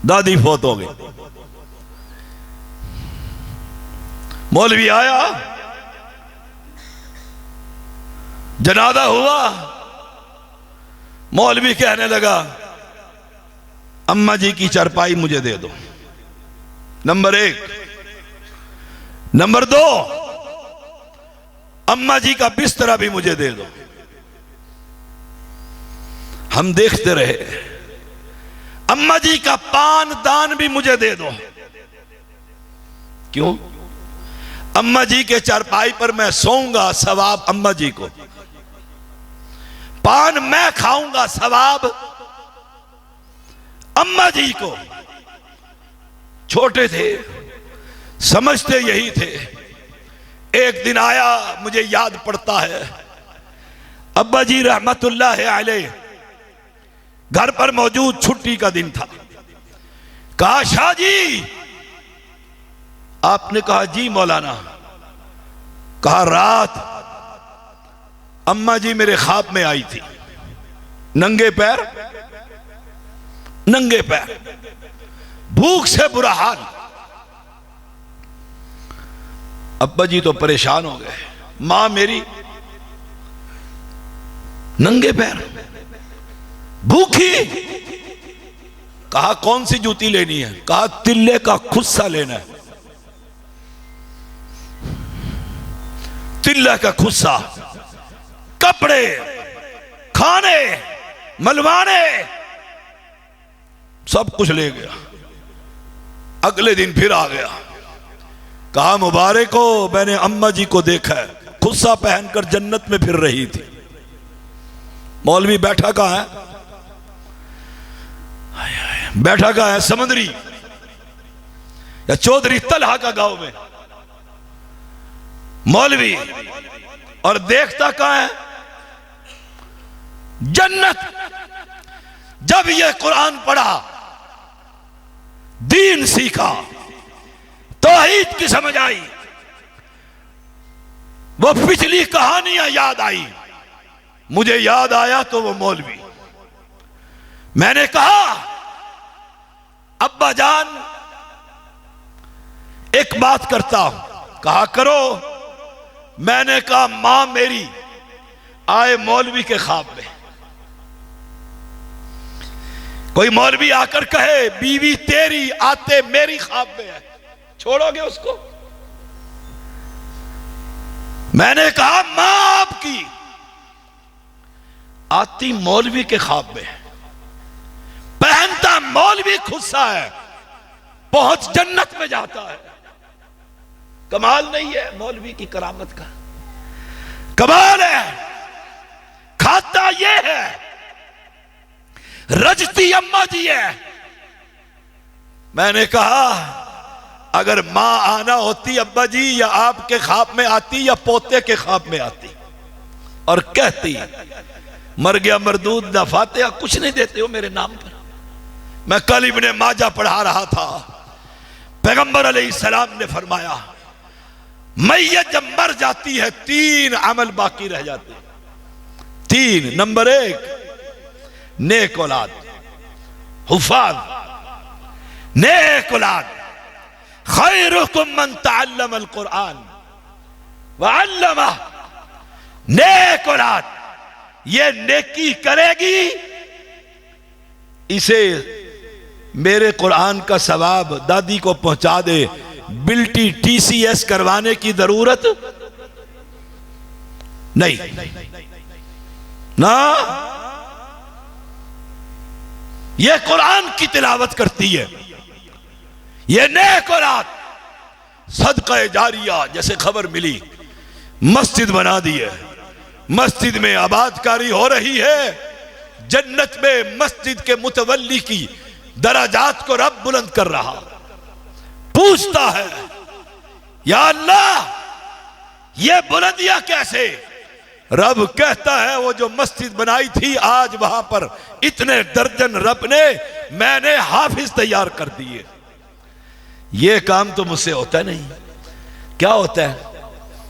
दादी फौत हो गई, मौलवी आया, जनाजा हुआ, मौलवी कहने लगा अम्मा जी की चारपाई मुझे दे दो, नंबर 1। नंबर 2, अम्मा जी का बिस्तरा भी मुझे दे दो। हम देखते रहे, अम्मा जी का पान दान भी मुझे दे दो। क्यों? अम्मा जी के चारपाई पर मैं सोऊंगा, सवाब अम्मा जी को, पान मैं खाऊंगा, सवाब अम्मा जी को। छोटे थे, समझते यही थे। एक दिन आया, मुझे याद पड़ता है, अब्बा जी रहमतुल्लाह अलैह घर पर मौजूद, छुट्टी का दिन था। कहा शाह जी, आपने कहा जी मौलाना। कहा रात अम्मा जी मेरे ख्वाब में आई थी, नंगे पैर, नंगे पैर, भूख से बुरा हाल। अब्बा जी तो परेशान हो गए, मां मेरी नंगे पैर, भूखी। कहा कौन सी जूती लेनी है? कहा तिल्ले का खुस्सा लेना है, तिल्ला का खुस्सा, कपड़े, खाने, मलवाने, सब कुछ ले गया। अगले दिन फिर आ गया, कहा मुबारक हो, मैंने अम्मा जी को देखा है, खुस्सा पहनकर जन्नत में फिर रही थी। मौलवी बैठा कहां है? बैठा कहां है? समंदरी या चौधरी तलहा का गांव में मौलवी, और देखता कहां है? जन्नत। जब यह कुरान पढ़ा, दीन सीखा, तौहीद की समझ आई, वो पिछली कहानियां याद आई। मुझे याद आया तो वो मौलवी। मैंने कहा अब्बा जान एक बात करता हूं। कहा करो। मैंने कहा मां मेरी आए मौलवी के ख्वाब में। कोई मौलवी आकर कहे बीवी तेरी आते मेरी ख्वाब में है, छोड़ोगे उसको? मैंने कहा मां आपकी आती मौलवी के ख्वाब में है, पहनता मौलवी खुद सा है, पहुंच जन्नत में जाता है। कमाल नहीं है मौलवी की करामत का? कमाल है। खाता ये है, रजती अम्मा जी है। मैंने कहा अगर मां आना होती अब्बा जी, या आपके ख्वाब में आती या पोते के ख्वाब में आती और कहती मर गया मरदूद ना फातिहा, कुछ नहीं देते हो मेरे नाम पर। मैं कल इब्ने माजा पढ़ा रहा था, पैगंबर अलैहिस्सलाम ने फरमाया मैयत जब मर जाती है 3 अमल बाकी रह जाते हैं। 3। नंबर 1 नेक औलाद, हुफाज, नेक औलाद। खैरुकुम मन तअल्लम अल कुरान व अल्लमा। नेक औलाद ये नेकी करेगी, इसे मेरे कुरान का सवाब दादी को पहुंचा दे, बिल्टी TCS करवाने की जरूरत नहीं ना। ये कुरान की तिलावत करती है, ये नेक औलाद। सदका जारिया जैसे खबर मिली मस्जिद बना दी है, मस्जिद में आबादकारी हो रही है, जन्नत में मस्जिद के मुतवल्ली की दराजात को रब बुलंद कर रहा। पूछता है या अल्लाह ये बुलंदियां कैसे? रब कहता है वो जो मस्जिद बनाई थी आज वहां पर इतने दर्जन रब ने मैंने हाफिज तैयार कर दिए। ये काम तो मुझसे होता नहीं। क्या होता है?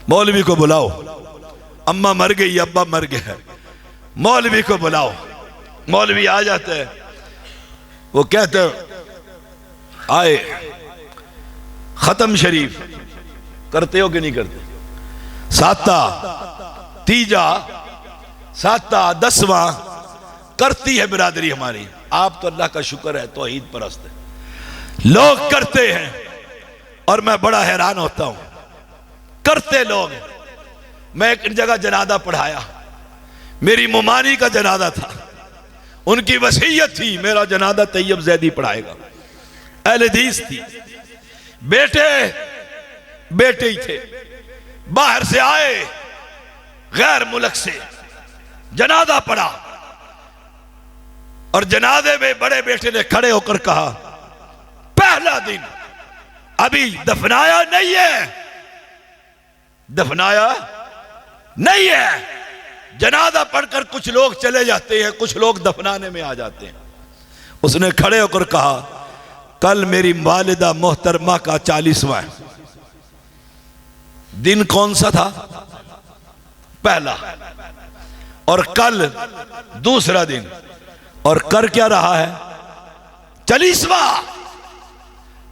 मौलवी को बुलाओ, अम्मा मर गई, अब्बा मर गया, मौलवी को बुलाओ। मौलवी आ जाते हैं, वो कहते आए खत्म शरीफ करते हो कि नहीं करते? साता, तीजा, साता, 10वां करती है बिरादरी हमारी। आप तो अल्लाह का शुक्र है तौहीद परस्त है, लोग करते हैं और मैं बड़ा हैरान होता हूं। करते लोग। मैं एक जगह जनाजा पढ़ाया, मेरी मुमानी का जनाजा था, उनकी वसीयत थी मेरा जनाजा तैयब जैदी पढ़ाएगा। अहले हदीस थी, बेटे बेटे ही थे, बाहर से आए गैर मुल्क से, जनाजा पढ़ा और जनाजे में बड़े बेटे ने खड़े होकर कहा पहला दिन अभी दफनाया नहीं है, दफनाया नहीं है। जनाजा पढ़कर कुछ लोग चले जाते हैं, कुछ लोग दफनाने में आ जाते हैं। उसने खड़े होकर कहा कल मेरी वालिदा मोहतरमा का 40वां दिन। कौन सा था? पहला। और कल दूसरा दिन। और कर क्या रहा है? 40वां।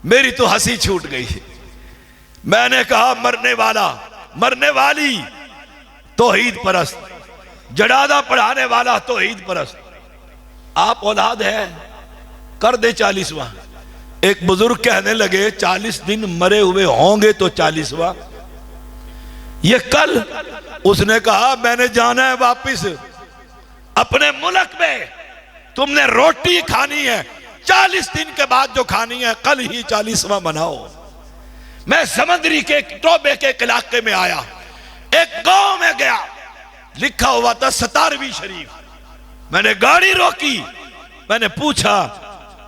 मेरी तो हंसी छूट गई। मैंने कहा मरने वाला, मरने वाली तौहीद परस्त, जनाजा पढ़ाने वाला तौहीद परस्त, आप औलाद है, कर दे 40वां। एक बुजुर्ग कहने लगे 40 दिन मरे हुए होंगे तो 40वां ये कल। उसने कहा मैंने जाना है वापिस अपने मुल्क में, तुमने रोटी खानी है, 40 दिन के बाद जो खानी है कल ही 40वां बनाओ। मैं समंदरी के टोबे के इलाके में आया, एक गांव में गया, लिखा हुआ था 17वीं शरीफ। मैंने गाड़ी रोकी, मैंने पूछा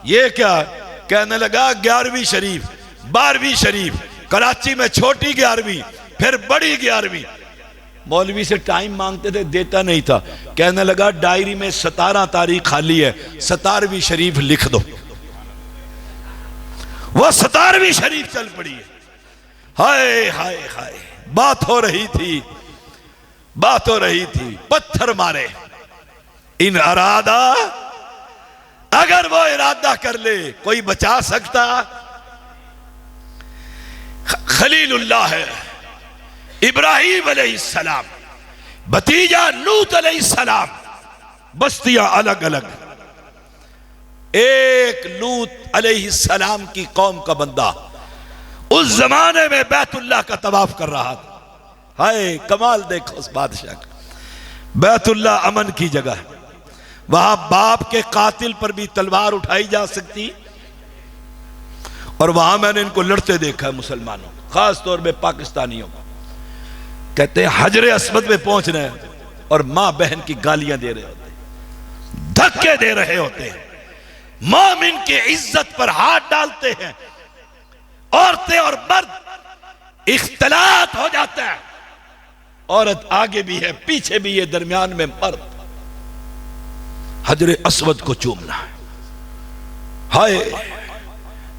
ये क्या? कहने लगा 11वीं शरीफ, 12वीं शरीफ, कराची में छोटी 11वीं, फिर बड़ी 11वीं। मौलवी से टाइम मांगते थे, देता नहीं था। कहने लगा डायरी में 17 तारीख खाली है, 17वीं शरीफ लिख दो। वो 17वीं शरीफ चल पड़ी है। हाय हाय हाय, बात हो रही थी, बात हो रही थी, पत्थर मारे। इन अरादा, अगर वो इरादा कर ले कोई बचा सकता? खलीलुल्लाह है इब्राहिम अलैहिस्सलाम, भतीजा लूत अलैहिस्सलाम, बस्तियां अलग अलग। एक लूत अलैहिस्सलाम की कौम का बंदा उस जमाने में बैतुल्लाह का तवाफ कर रहा था। हाय कमाल देखो उस बादशाह का। बैतुल्लाह अमन की जगह है, वहां बाप के कातिल पर भी तलवार उठाई जा सकती। और वहां मैंने इनको लड़ते देखा है, मुसलमानों खास तौर पे पाकिस्तानियों को। कहते हैं हजरे अस्वद में पहुंच रहे हैं और मां बहन की गालियां दे रहे होते, धक्के दे रहे होते हैं, मोमिन की इज्जत पर हाथ डालते हैं। औरतें और मर्द इख्तिलात हो जाता है, औरत आगे भी है पीछे भी है, दरमियान में मर्द। हजरे अस्वद को चूमना है। हाय,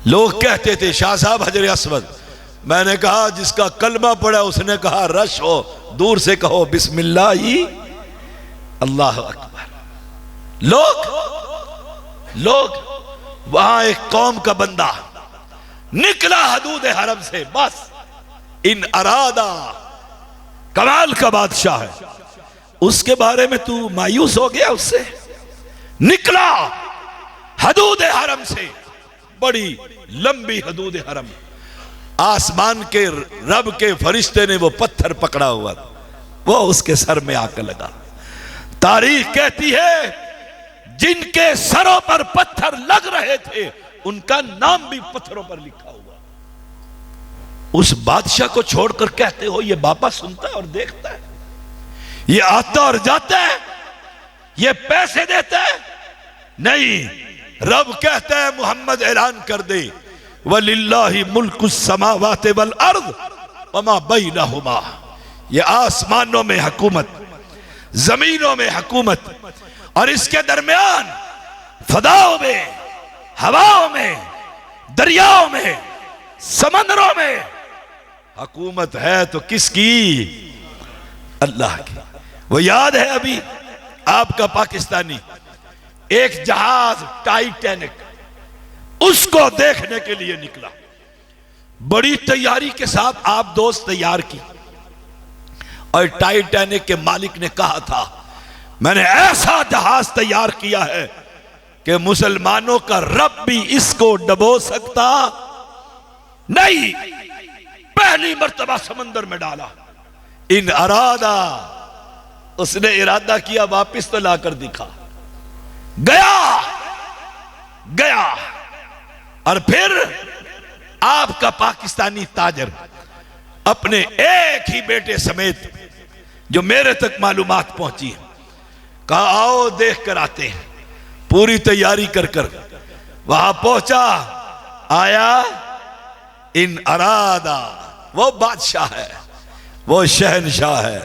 लोग कहते थे शाह साहब हजरे अस्वद। मैंने कहा जिसका कलमा पड़ा उसने कहा रश हो, दूर से कहो बिस्मिल्लाह ही अल्लाह अकबर। लोग वहां एक कौम का बंदा निकला हदूद हरम से, बस इन अरादा, कमाल का बादशाह है। उसके बारे में तू मायूस हो गया? उससे निकला हदूद हरम से, बड़ी लंबी हदूद हरम। आसमान के रब के फरिश्ते ने वो पत्थर पकड़ा हुआ था, वो उसके सर में आकर लगा। तारीख कहती है जिनके सरों पर पत्थर लग रहे थे उनका नाम भी पत्थरों पर लिखा हुआ। उस बादशाह को छोड़कर कहते हो ये बाबा सुनता है और देखता है, ये आता और जाता है, ये पैसे देता है? नहीं, रब कहता है मोहम्मद ऐलान कर दे वलिल्लाहि मुल्कुस समावाति वल अर्द वमा बैनहुमा। ये आसमानों में हुकूमत, जमीनों में हुकूमत, और इसके दरमियान फदाओं में, हवाओं में, दरियाओं में, समंदरों में हुकूमत है तो किसकी? अल्लाह की। वो याद है अभी आपका पाकिस्तानी एक जहाज टाइटैनिक, उसको देखने के लिए निकला, बड़ी तैयारी के साथ आप दोस्त तैयार की, और टाइटैनिक के मालिक ने कहा था मैंने ऐसा जहाज तैयार किया है कि मुसलमानों का रब भी इसको डबो सकता नहीं। पहली मर्तबा समंदर में डाला। इन अरादा, उसने इरादा किया वापिस तो लाकर दिखा, गया। और फिर आपका पाकिस्तानी ताजर अपने एक ही बेटे समेत, जो मेरे तक मालूमात पहुंची है, कहा आओ देख कर आते हैं। पूरी तैयारी कर वहां पहुंचा, आया। इन अरादा, वो बादशाह है, वो शहनशाह है,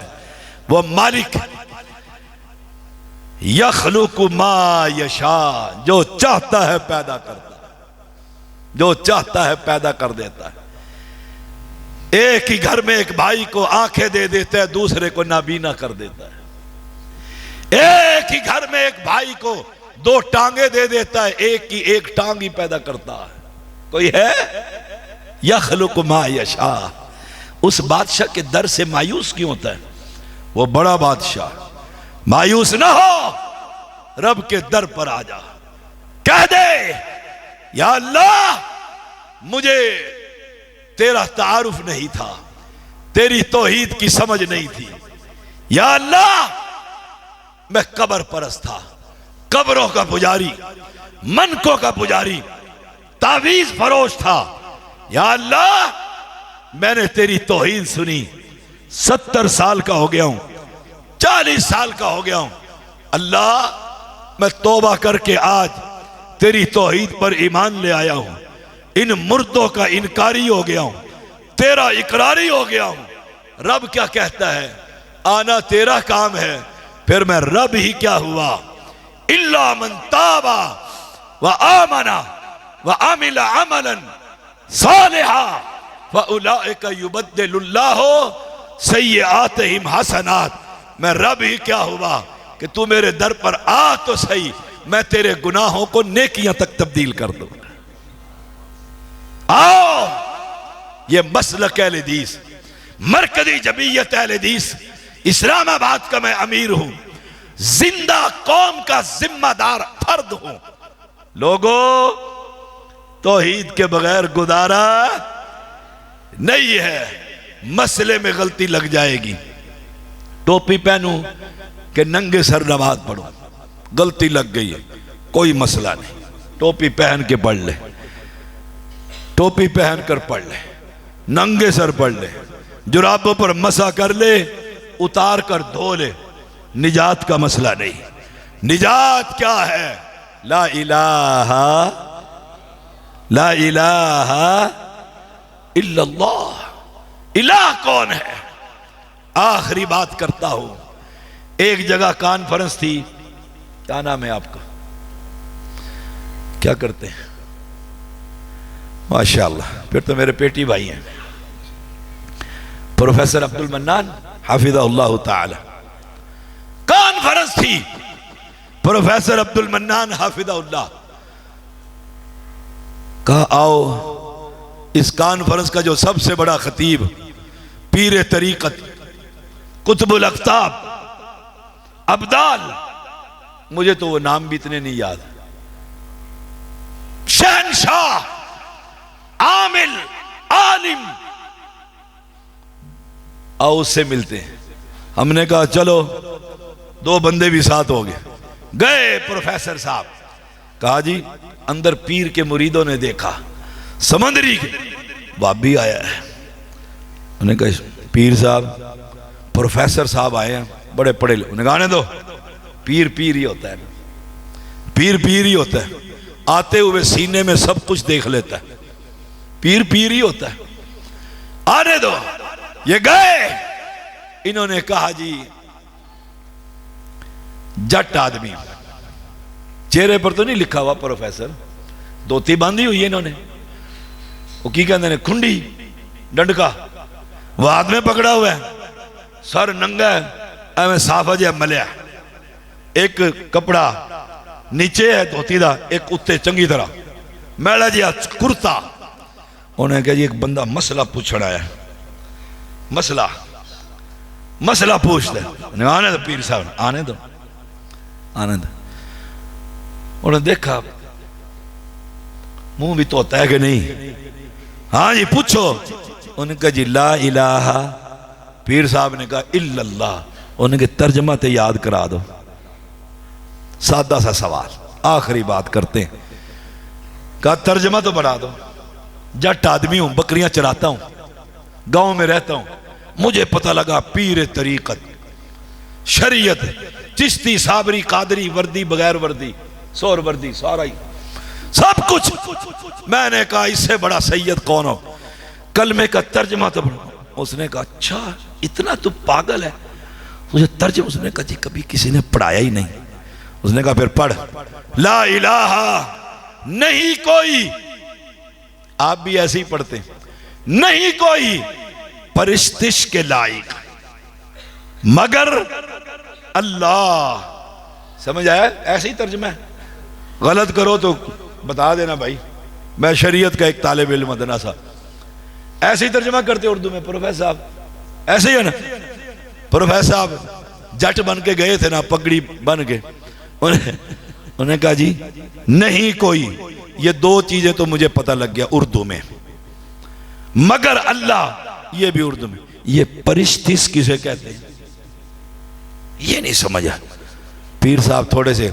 वो मालिक है। यखलुकु मा यशा, जो चाहता है पैदा करता है, जो चाहता है पैदा कर देता है। एक ही घर में एक भाई को आंखें दे देता है, दूसरे को नाबीना कर देता है। एक ही घर में एक भाई को 2 टांगे दे देता है, एक की एक टांग ही पैदा करता है। कोई है? यखलुकु मा यशा। उस बादशाह के दर से मायूस क्यों होता है? वो बड़ा बादशाह। मायूस ना हो, रब के दर पर आ जा, कह दे या अल्लाह मुझे तेरा तारुफ नहीं था, तेरी तौहीद की समझ नहीं थी। या अल्लाह मैं कब्र परस्त था, कब्रों का पुजारी, मनकों का पुजारी, तावीज फरोश था। या अल्लाह मैंने तेरी तौहीद सुनी, 70 साल का हो गया हूं, 40 साल का हो गया हूं। अल्लाह मैं तौबा करके आज तेरी तौहीद पर ईमान ले आया हूं, इन मुर्दों का इनकारी हो गया हूं, तेरा इकरारी हो गया हूं। रब क्या कहता है? आना तेरा काम है। फिर मैं रब ही क्या हुआ, इल्ला मन ताबा व आमना व आमिला अमलन सालिहा व उलाइका युबद्दिलुल्लाहु सय्यिआतिहिम हसनात। मैं रब ही क्या हुआ कि तू मेरे दर पर आ तो सही, मैं तेरे गुनाहों को नेकियां तक तब्दील कर दूंगा। आओ, ये मसलक अहले हदीस, मरकजी जमीयत अहले हदीस इस्लामाबाद का मैं अमीर हूं, जिंदा कौम का जिम्मेदार फर्द हूं। लोगों, तौहीद के बगैर गुजारा नहीं है। मसले में गलती लग जाएगी, टोपी पहनूं कि नंगे सर नमाज पढ़ूं, गलती लग गई है, कोई मसला नहीं, टोपी पहन के पढ़ ले, टोपी पहन कर पढ़ ले, नंगे सर पढ़ ले, जुराबों पर मसा कर ले, उतार कर धो ले, निजात का मसला नहीं। निजात क्या है? ला इलाहा इल्लल्लाह। इलाह कौन है? आखिरी बात करता हूं। एक जगह कॉन्फ्रेंस थी, क्या नाम है आपका, क्या करते हैं? माशाअल्लाह, फिर तो मेरे पेटी भाई हैं। प्रोफेसर अब्दुल मन्नान हाफिज़हुल्लाह ताला, कॉन्फ्रेंस थी, प्रोफेसर अब्दुल मन्नान हाफिज़हुल्लाह कहा आओ, इस कॉन्फ्रेंस का जो सबसे बड़ा खतीब पीर तरीकत कुतुबुल अख्ताब अब्दाल, मुझे तो वो नाम भी इतने नहीं याद, शहनशाह आमिल आलिम, आओ उससे मिलते हैं। हमने कहा चलो, दो बंदे भी साथ हो गए। गए प्रोफेसर साहब, कहा जी अंदर पीर के मुरीदों ने देखा, समंदरी के बाबी आया है। उन्होंने कहा पीर साहब, प्रोफेसर साहब आए हैं, बड़े पढ़े लिखे। उन्हें गाने दो, पीर पीर ही होता है, पीर पीर ही होता है, आते हुए सीने में सब कुछ देख लेता है, पीर पीर ही होता है, आने दो। ये गए, इन्होंने कहा जी जट आदमी, चेहरे पर तो नहीं लिखा हुआ प्रोफेसर, धोती बांधी हुई है इन्होंने, वो की कहते हैं खुंडी डंडका, वो हाथ में पकड़ा हुआ है, सर नंगा है, एवं साफ अजय मलिया, एक कपड़ा नीचे है धोती का, एक उत्ते चंगी तरह मैला जी कुर्ता। उन्हें कहा जी एक बंदा मसला पूछना आया, मसला पूछते, आने दो पीर साहब, आने दो आने दो। उन्होंने देखा मुंह भी धोता है कि नहीं, हाँ जी पूछो। उन्होंने कहा जी ला इलाहा, पीर साहब ने कहा इल्लल्लाह। उन्होंने कहा तर्जमा ते याद करा दो, सादा सा सवाल, आखिरी बात करते हैं। कहा तर्जमा तो बना दो, जट आदमी हूं, बकरियां चराता हूं, गांव में रहता हूं, मुझे पता लगा पीर तरीकत शरीयत चिश्ती साबरी कादरी वर्दी बगैर वर्दी सौर वर्दी सारा ही सब कुछ। मैंने कहा इससे बड़ा सैयद कौन हो, कलमे का तर्जमा तो बड़ा। उसने कहा अच्छा इतना तू पागल है, मुझे तर्जमा। उसने कहा जी कभी किसी ने पढ़ाया ही नहीं। उसने कहा फिर पढ़, ला इलाहा नहीं कोई, आप भी ऐसे ही पढ़ते, नहीं कोई परिस्तिश के लायक मगर अल्लाह। समझ आया? ऐसे ही तर्जुमा है, गलत करो तो बता देना भाई, मैं शरीयत का एक तालिब इल्म मदना सा, ऐसे ही तर्जुमा करते उर्दू में। प्रोफेसर साहब ऐसे ही है ना, प्रोफेसर साहब जट बन के गए थे ना, पगड़ी बन के, उन्हें कहा जी नहीं कोई, ये दो चीजें तो मुझे पता लग गया उर्दू में, मगर अल्लाह ये भी उर्दू में। ये परिस्थिस किसे कहते हैं ये नहीं समझा। पीर साहब थोड़े से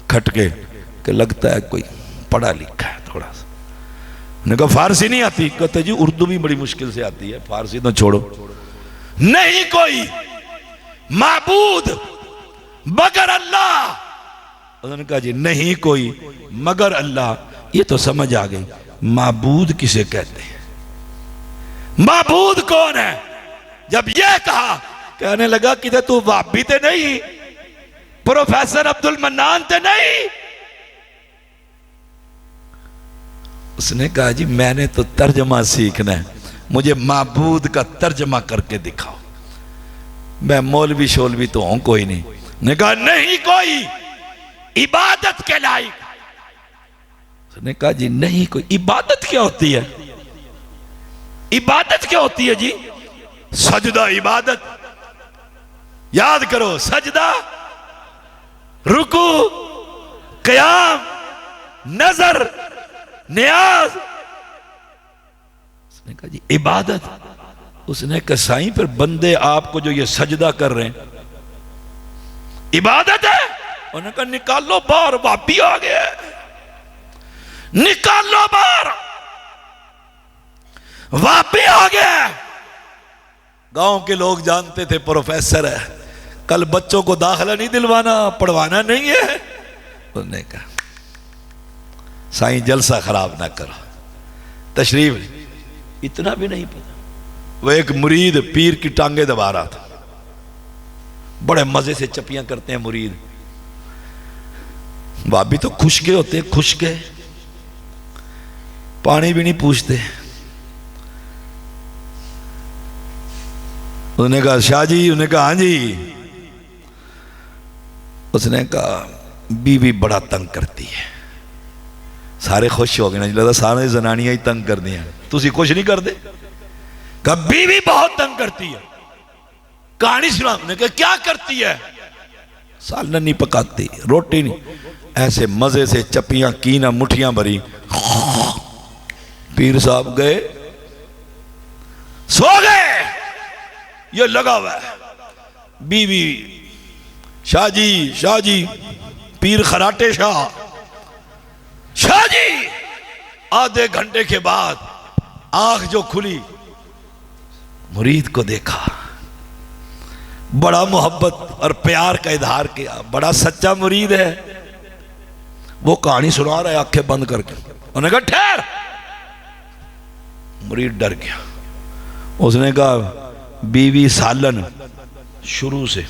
खटके कि लगता है कोई पढ़ा लिखा है थोड़ा सा। उन्होंने कहा फारसी नहीं आती? कहते जी उर्दू भी बड़ी मुश्किल से आती है, फारसी तो छोड़ो। नहीं कोई माबूद मगर अल्लाह। उन्होंने कहा जी नहीं कोई मगर अल्लाह, ये तो समझ आ गई। माबूद किसे कहते हैं? माबूद कौन है? जब यह कहा कहने लगा कि तू वाबी ते नहीं, प्रोफेसर अब्दुल मन्नान ते नहीं। उसने कहा जी मैंने तो तर्जमा सीखना है, मुझे माबूद का तर्जमा करके दिखाओ। मैं मौलवी शोलवी तो हूं कोई नहीं। ने कहा नहीं कोई, इबादत के लायक। उसने कहा जी नहीं कोई। इबादत क्या होती है? इबादत क्या होती है जी? सजदा इबादत। याद करो, सजदा, रुकू, क़याम, नजर, नियाज। उसने कहा जी इबादत। उसने कहा साईं फिर बंदे आपको जो ये सजदा कर रहे हैं इबादत है? उन्होंने कहा निकालो बाहर, वापी आ गया, निकालो बाहर, वापी आ गया। गांव के लोग जानते थे प्रोफेसर है, कल बच्चों को दाखिला नहीं दिलवाना, पढ़वाना नहीं है। उन्होंने कहा साईं जलसा खराब ना करो, तशरीफ। इतना भी नहीं पता, वो एक मुरीद पीर की टांगे दबा रहा था। बड़े मजे से चपियां करते हैं मुरीद, भाभी तो खुश गए होते हैं, खुश गए, पानी भी नहीं पूछते। उसने कहा शाह जी, उन्होंने कहा हाँ जी। उसने कहा बीवी बड़ा तंग करती है। सारे खुश हो गए ना, लगता सारे जनानियां ही तंग कर दिया, तुसी कुछ नहीं करते। कहा बीवी बहुत तंग करती है। कहानी सुना। उन्होंने कहा क्या करती है? सालन नहीं पकाती, रोटी नहीं, ऐसे मजे से चपियां की ना, मुठियां भरी। पीर साहब गए, सो गए, ये लगा हुआ है। बीवी शाह जी, पीर खराटे शाह, शाह जी। आधे घंटे के बाद आंख जो खुली, मुरीद को देखा, बड़ा मोहब्बत और प्यार का इजहार किया, बड़ा सच्चा मुरीद है। वो कहानी सुना रहा है आंखें बंद करके। उन्होंने कहा ठहर। मुरीद डर गया। उसने कहा बीवी सालन शुरू से,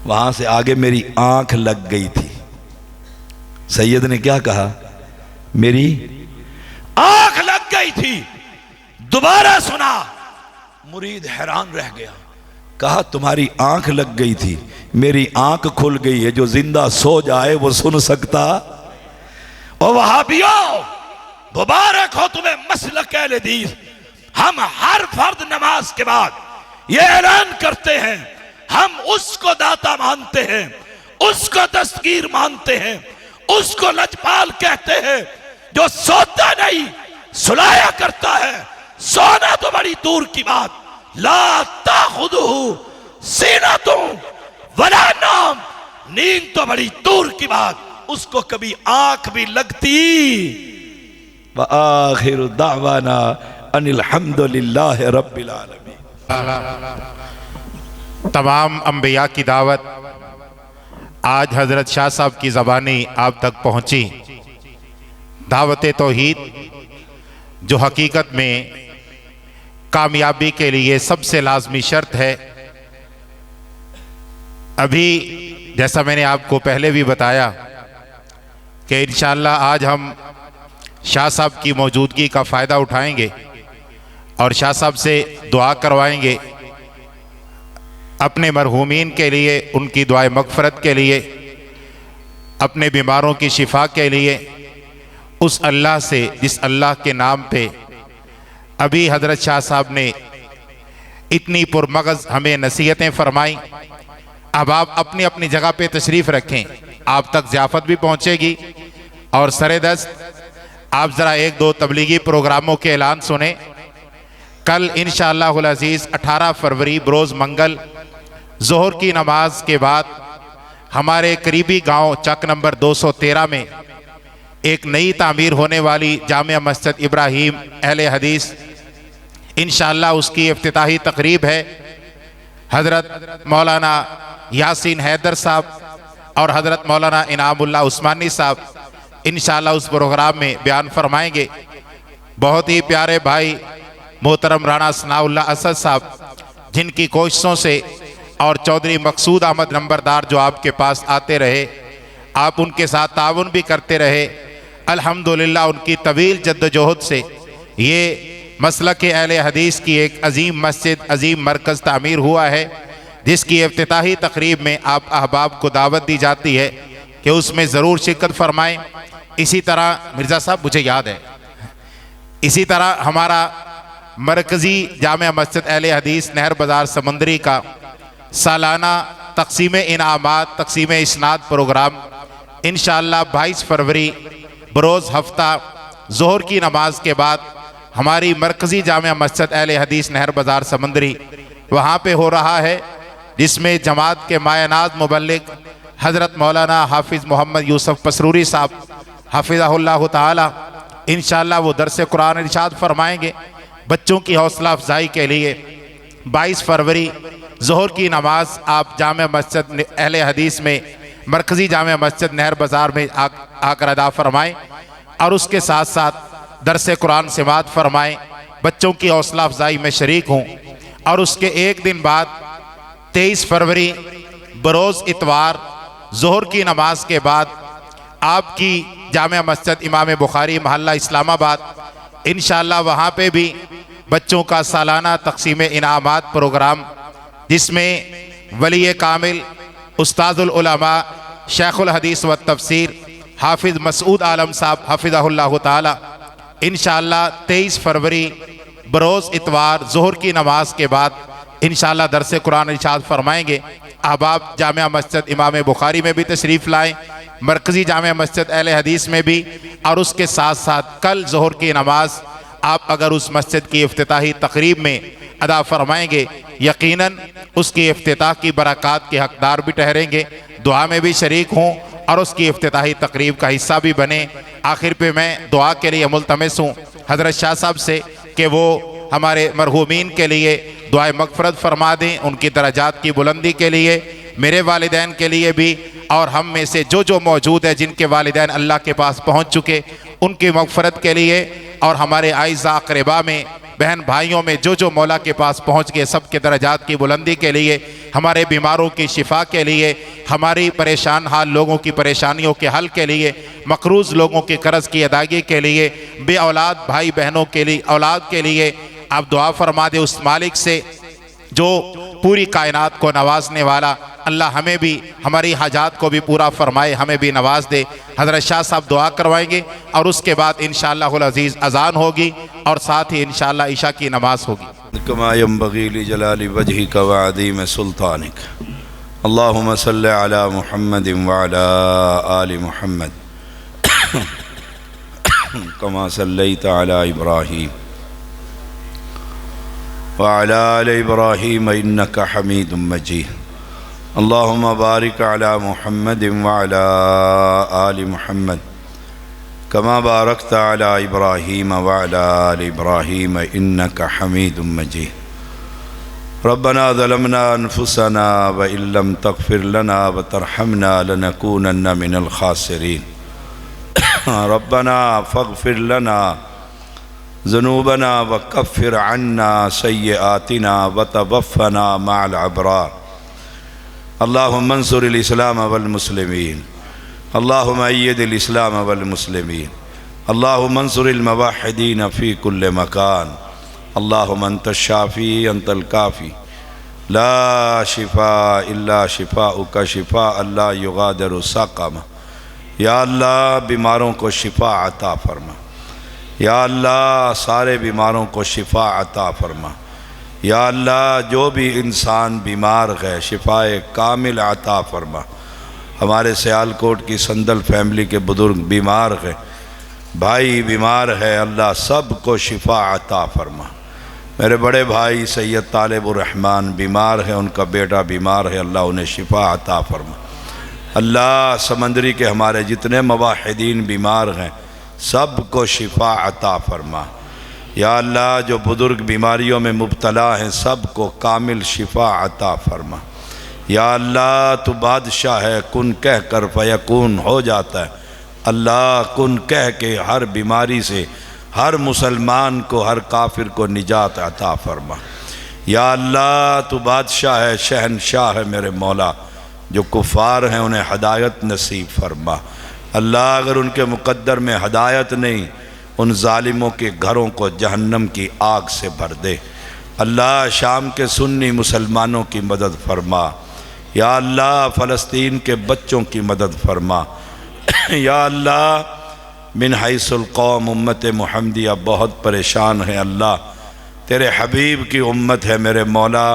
वहां से आगे मेरी आंख लग गई थी। सैयद ने क्या कहा? मेरी आंख लग गई थी। दोबारा सुना, मुरीद हैरान रह गया। कहा तुम्हारी आंख लग गई थी, मेरी आंख खुल गई है। जो जिंदा सो जाए वो सुन सकता। और वहाबियों, मुबारक हो तुम्हें मसलक अहले हदीस। हम हर फर्द नमाज के बाद ये ऐलान करते हैं, हम उसको दाता मानते हैं, उसको दस्तगीर मानते हैं, उसको लजपाल कहते हैं जो सोता नहीं सुलाया करता है। सोना तो बड़ी दूर की बात, ला ताखुदुहु सीनतुन वला नाम, नींद तो बड़ी दूर की बात, उसको कभी आंख भी लगती। व आखिरु दावाना अनिल हम्दुलिल्लाहि रब्बिल आलमीन। तमाम अंबिया की दावत आज हजरत शाह साहब की ज़बानी आप तक पहुंची। दावत तौहीद जो हकीकत में कामयाबी के लिए सबसे लाजमी शर्त है। अभी जैसा मैंने आपको पहले भी बताया कि इंशाअल्लाह आज हम शाह साहब की मौजूदगी का फ़ायदा उठाएंगे और शाह साहब से दुआ करवाएंगे अपने मरहूमीन के लिए, उनकी दुआए मगफरत के लिए, अपने बीमारों की शिफा के लिए, उस अल्लाह से जिस अल्लाह के नाम पे अभी हजरत शाह साहब ने इतनी पुरमगज़ हमें नसीहतें फरमाई। अब आप अपनी अपनी जगह पे तशरीफ़ रखें, आप तक ज़ियाफ़त भी पहुँचेगी। और सरेदस्त आप ज़रा एक दो तबलीगी प्रोग्रामों के ऐलान सुने। कल इंशाअल्लाहुल अज़ीज़ 18 फरवरी बरोज़ मंगल ज़ोहर की नमाज के बाद हमारे करीबी गांव चक नंबर 213 में एक नई तामीर होने वाली जामिया मस्जिद इब्राहीम अहले हदीस, इंशाअल्लाह उसकी इफ्तिताही तकरीब है। हज़रत मौलाना यासीन हैदर साहब और हज़रत मौलाना इनामुल्लाह उस्मानी साहब इंशाअल्लाह उस प्रोग्राम में बयान फरमाएंगे। बहुत ही प्यारे भाई मोहतरम राणा सनाउल्लाह असद साहब जिनकी कोशिशों से और चौधरी मकसूद अहमद नंबरदार जो आपके पास आते रहे, आप उनके साथ ताउन भी करते रहे। अल्हम्दुलिल्लाह उनकी तवील जद्दोजहद से ये मसलक अहले हदीस की एक अजीम मस्जिद, अजीम मरकज़ तामीर हुआ है, जिसकी इफ्तिताही तकरीब में आप अहबाब को दावत दी जाती है कि उसमें ज़रूर शिरकत फरमाएँ। इसी तरह मिर्ज़ा साहब मुझे याद है, इसी तरह हमारा मरकज़ी जामिया मस्जिद अहले हदीस नहर बाज़ार समंदरी का सालाना तक़सीम इनामात, तक़सीम इस्नाद प्रोग्राम इंशाअल्लाह 22 फरवरी बरोज़ हफ्ता ज़ोहर की नमाज के बाद हमारी मरकज़ी जामिया मस्जिद अहले हदीस नहर बाज़ार समंदरी वहाँ पे हो रहा है, जिसमें जमात के मायनाज मुबल्लिग हज़रत मौलाना हाफिज़ मोहम्मद यूसुफ पसरूरी साहब हाफिज़हुल्लाह ताला इंशाअल्लाह वो दरस कुरान इरशाद फरमाएंगे। बच्चों की हौसला अफजाई के लिए 22 फरवरी ज़ोहर की नमाज आप जामिया मस्जिद अहले हदीस में, मरकज़ी जामिया मस्जिद नहर बाज़ार में आकर अदा फरमाएँ और उसके साथ साथ दरस कुरान समात फरमाएँ, बच्चों की हौसला अफजाई में शरीक हों। और उसके एक दिन बाद 23 फरवरी बरोज़ इतवार ज़ोहर की नमाज के बाद आपकी जामिया मस्जिद इमाम बुखारी महल्ला इस्लामाबाद इंशाअल्लाह वहाँ पे भी बच्चों का सालाना तक़सीम इनामात प्रोग्राम, जिसमें वली कामिल उस्ताजुल उलमा शेखुल हदीस व तफसीर हाफिज़ मसूद आलम साहब हाफिज़हुल्लाह ताला इंशाअल्लाह 23 फरवरी बरोज़ इतवार ज़ोहर की नमाज के बाद इंशाअल्लाह दरस कुरान इरशाद फरमाएंगे। अहबाब जामिया मस्जिद इमाम बुखारी में भी तशरीफ़ लाएँ, मरकज़ी जामिया मस्जिद अहले हदीस में भी, और उसके साथ साथ कल ज़ोहर की नमाज आप अगर उस मस्जिद की इफ्तिताही तकरीब में अदा फरमाएंगे, यकीनन उसकी इफ्तिताह की बरक़ात के हकदार भी ठहरेंगे, दुआ में भी शरीक हों और उसकी इफ्तिताही तकरीब का हिस्सा भी बने। आखिर पे मैं दुआ के लिए मुल्तमिस हूँ हज़रत शाह साहब से कि वो हमारे मरहूमीन के लिए दुआए मग़फ़िरत फरमा दें, उनकी दराजात की बुलंदी के लिए, मेरे वालिदैन के लिए भी, और हम में से जो मौजूद है जिनके वालिदैन अल्लाह के पास पहुँच चुके उनकी मग़फ़िरत के लिए, और हमारे आइज़ा अक़रबा में बहन भाइयों में जो मौला के पास पहुँच गए सब के दराजात की बुलंदी के लिए, हमारे बीमारों की शिफा के लिए, हमारी परेशान हाल लोगों की परेशानियों के हल के लिए, मक़रूज़ लोगों के कर्ज़ की अदायगी के लिए, बे औलाद भाई बहनों के लिए औलाद के लिए आप दुआ फरमा दे उस मालिक से जो पूरी कायनात को नवाजने वाला। अल्लाह हमें भी हमारी हाजात को भी पूरा फरमाए, हमें भी नवाज दे। हज़रत शाह साहब दुआ करवाएंगे और उसके बाद इंशाअल्लाहुल अज़ीज़ अज़ान होगी और साथ ही इंशाअल्लाह इशा की नमाज होगी। कमा यंबग़ी लिजलालि वजहिक व अज़ीम सुल्तानिक। अल्लाहुम्मा सल्लि अला मुहम्मद व अला आलि मुहम्मद कमा सल्लैता अला इब्राहीम व अला आलि इब्राहीम इन्नका हमीदुम मजीद। अल्लाहुम्मा बारिक अला मुहम्मद व अला आलि मुहम्मद कमा बारकता अला इब्राहीम व अला आलि इब्राहीम इन्नका हमीदुम मजीद। रब्बना ज़लमना अनफुसना व इल्लम तग़फ़िर लना व तरहमना लनकूनन्ना मिनल ख़ासिरीन। रब्बना फ़ग़फ़िर लना ज़ुनूबना व कफ़्फ़िर अन्ना सय्यआतिना व तवफ़्फ़ना मअल अबरार। अल्लाहुम्मा अंसुरिल इस्लाम वल मुस्लिमीन, अल्लाहुम्मा अय्यिदिल इस्लाम वल मुस्लिमीन, अल्लाहुम्मा अंसुरिल मुवahhidीन फ़ी कुल्लि मकान। अल्लाहुम्मा अंतश शाफ़ी अंतल काफ़ी, ला शिफ़ा इल्ला शिफ़ाउका शिफ़ाअ ला युग़ादिरु सक़मा। या अल्लाह बीमारों को शिफ़ा अता फ़रमा, या अल्लाह सारे बीमारों को शिफ़ा अता फ़रमा। या अल्लाह जो भी इंसान बीमार है शिफ़ाए कामिल अता फ़रमा। हमारे सियालकोट की संदल फैमिली के बुज़ुर्ग बीमार हैं, भाई बीमार है, अल्लाह सब को शिफ़ा अता फ़रमा। मेरे बड़े भाई सैयद तालिबुर रहमान बीमार है, उनका बेटा बीमार है, अल्लाह उन्हें शिफ़ा अता फ़रमा। अल्लाह समंदरी के हमारे जितने मुवाहिदीन बीमार हैं सब को शिफ़ा अता फ़रमा। या अल्लाह जो बुज़ुर्ग बीमारियों में मुब्तला हैं सब को कामिल शिफ़ा अता फ़रमा। या अल्लाह तू बादशाह है, कुन कह कर फ़यकून हो जाता है। अल्लाह कुन कह के हर बीमारी से हर मुसलमान को हर काफिर को निजात अता फ़रमा। या अल्लाह तू बादशाह है, शहनशाह है मेरे मौला, जो कुफ़ार हैं उन्हें हदायत नसीब फरमा। अल्लाह अगर उनके मुक़द्दर में हदायत नहीं, उन जालिमों के घरों को जहन्नम की आग से भर दे। अल्लाह शाम के सुन्नी मुसलमानों की मदद फरमा। या अल्लाह फ़लस्तीन के बच्चों की मदद फरमा। या अल्लाह मिन हैसुल कौम उम्मत मुहम्मदिया बहुत परेशान है। अल्लाह तेरे हबीब की उम्मत है मेरे मौला,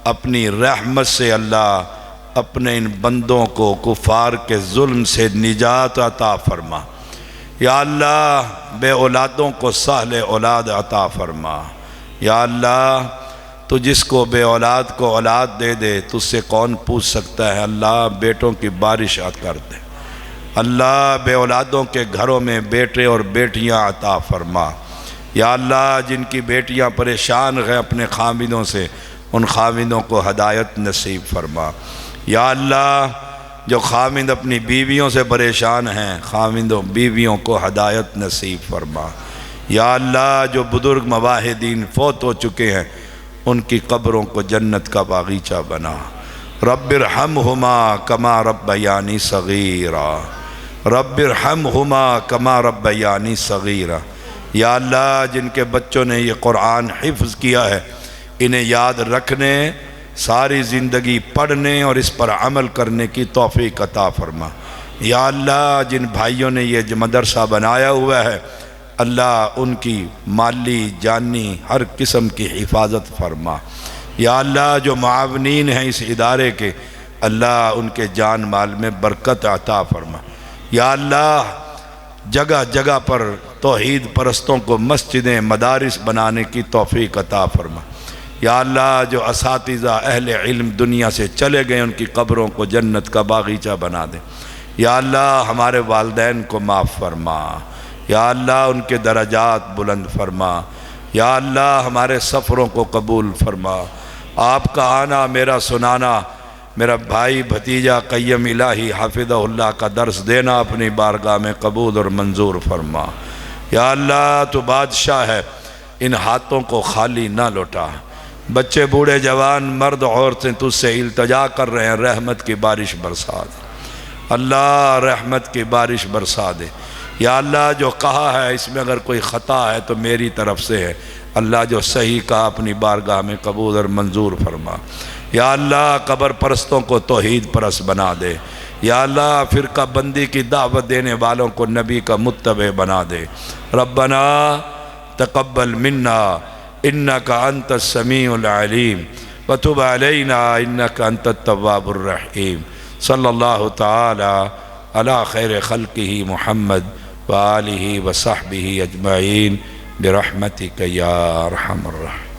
अपनी रहमत से अल्लाह अपने इन बंदों को कुफ़ार के जुल्म से निजात अता फरमा। या अल्लाह बे औलादों को साहले औलाद अता फरमा। या अल्लाह तो जिसको बे औलाद को औलाद दे दे तुझसे कौन पूछ सकता है। अल्लाह बेटों की बारिश कर दे। अल्लाह बे औलादों के घरों में बेटे और बेटियां अता फरमा। या अल्लाह जिनकी बेटियां परेशान हैं अपने खामिदों से, उन खामिदों को हदायत नसीब फरमा। या अल्लाह जो खामिद अपनी बीवियों से परेशान हैं, खामिदों बीवियों को हदायत नसीब फरमा। या अल्लाह जो बुजुर्ग मवाहिदीन फौत हो चुके हैं, उनकी कब्रों को जन्नत का बागीचा बना। रब्बिरहमहुमा कमा रब्बयानी सगीरा, रब्बिरहमहुमा कमा रब्बयानी सगीरा। या अल्लाह जिनके बच्चों ने ये कुरान हिफ्ज़ किया है, इन्हें याद रखने, सारी ज़िंदगी पढ़ने और इस पर अमल करने की तौफीक अता फरमा। या अल्लाह जिन भाइयों ने ये मदरसा बनाया हुआ है, अल्लाह उनकी माली जानी हर किस्म की हिफाजत फरमा। या अल्लाह जो मुआवनीन हैं इस इदारे के, अल्लाह उनके जान माल में बरकत अता फरमा। या अल्लाह जगह जगह पर तौहीद परस्तों को मस्जिदें मदारिस बनाने की तौफीक अता फरमा। या अल्लाह जो असातिज़ा अहले इल्म दुनिया से चले गए, उनकी कब्रों को जन्नत का बागीचा बना दे। या अल्लाह हमारे वालिदैन को माफ़ फरमा। या अल्लाह उनके दरजात बुलंद फरमा। या अल्लाह हमारे सफ़रों को कबूल फरमा। आपका आना मेरा सुनाना, मेरा भाई भतीजा क़य्यम इलाही हाफिज़हुल्लाह का दर्स देना अपनी बारगाह में कबूल और मंजूर फरमा। या अल्लाह तो बादशाह है, इन हाथों को खाली ना लौटा। बच्चे बूढ़े जवान मर्द औरतें तुझसे इल्तजा कर रहे हैं, रहमत की बारिश बरसा दे। अल्लाह रहमत की बारिश बरसा दे। या अल्लाह जो कहा है इसमें अगर कोई ख़ता है तो मेरी तरफ से है। अल्लाह जो सही कहा अपनी बारगाह में कबूल और मंजूर फरमा। या अल्लाह कब्र परस्तों को तौहीद परस्त बना दे। या अल्लाह फ़िरका बंदी की दावत देने वालों को नबी का मुत्तबे बना दे। रब्बना तक़ब्बल मिन्ना इन्नका अंतस समीउल अलीम व तुब अलैना इन्नका अंतत तव्वाबुर रहीम। सल्लल्लाहु तआला अला खैर खल्क़िही मुहम्मद व आलिही व सहबिही अजमईन बिरहमतिका या अरहमर राहिमीन।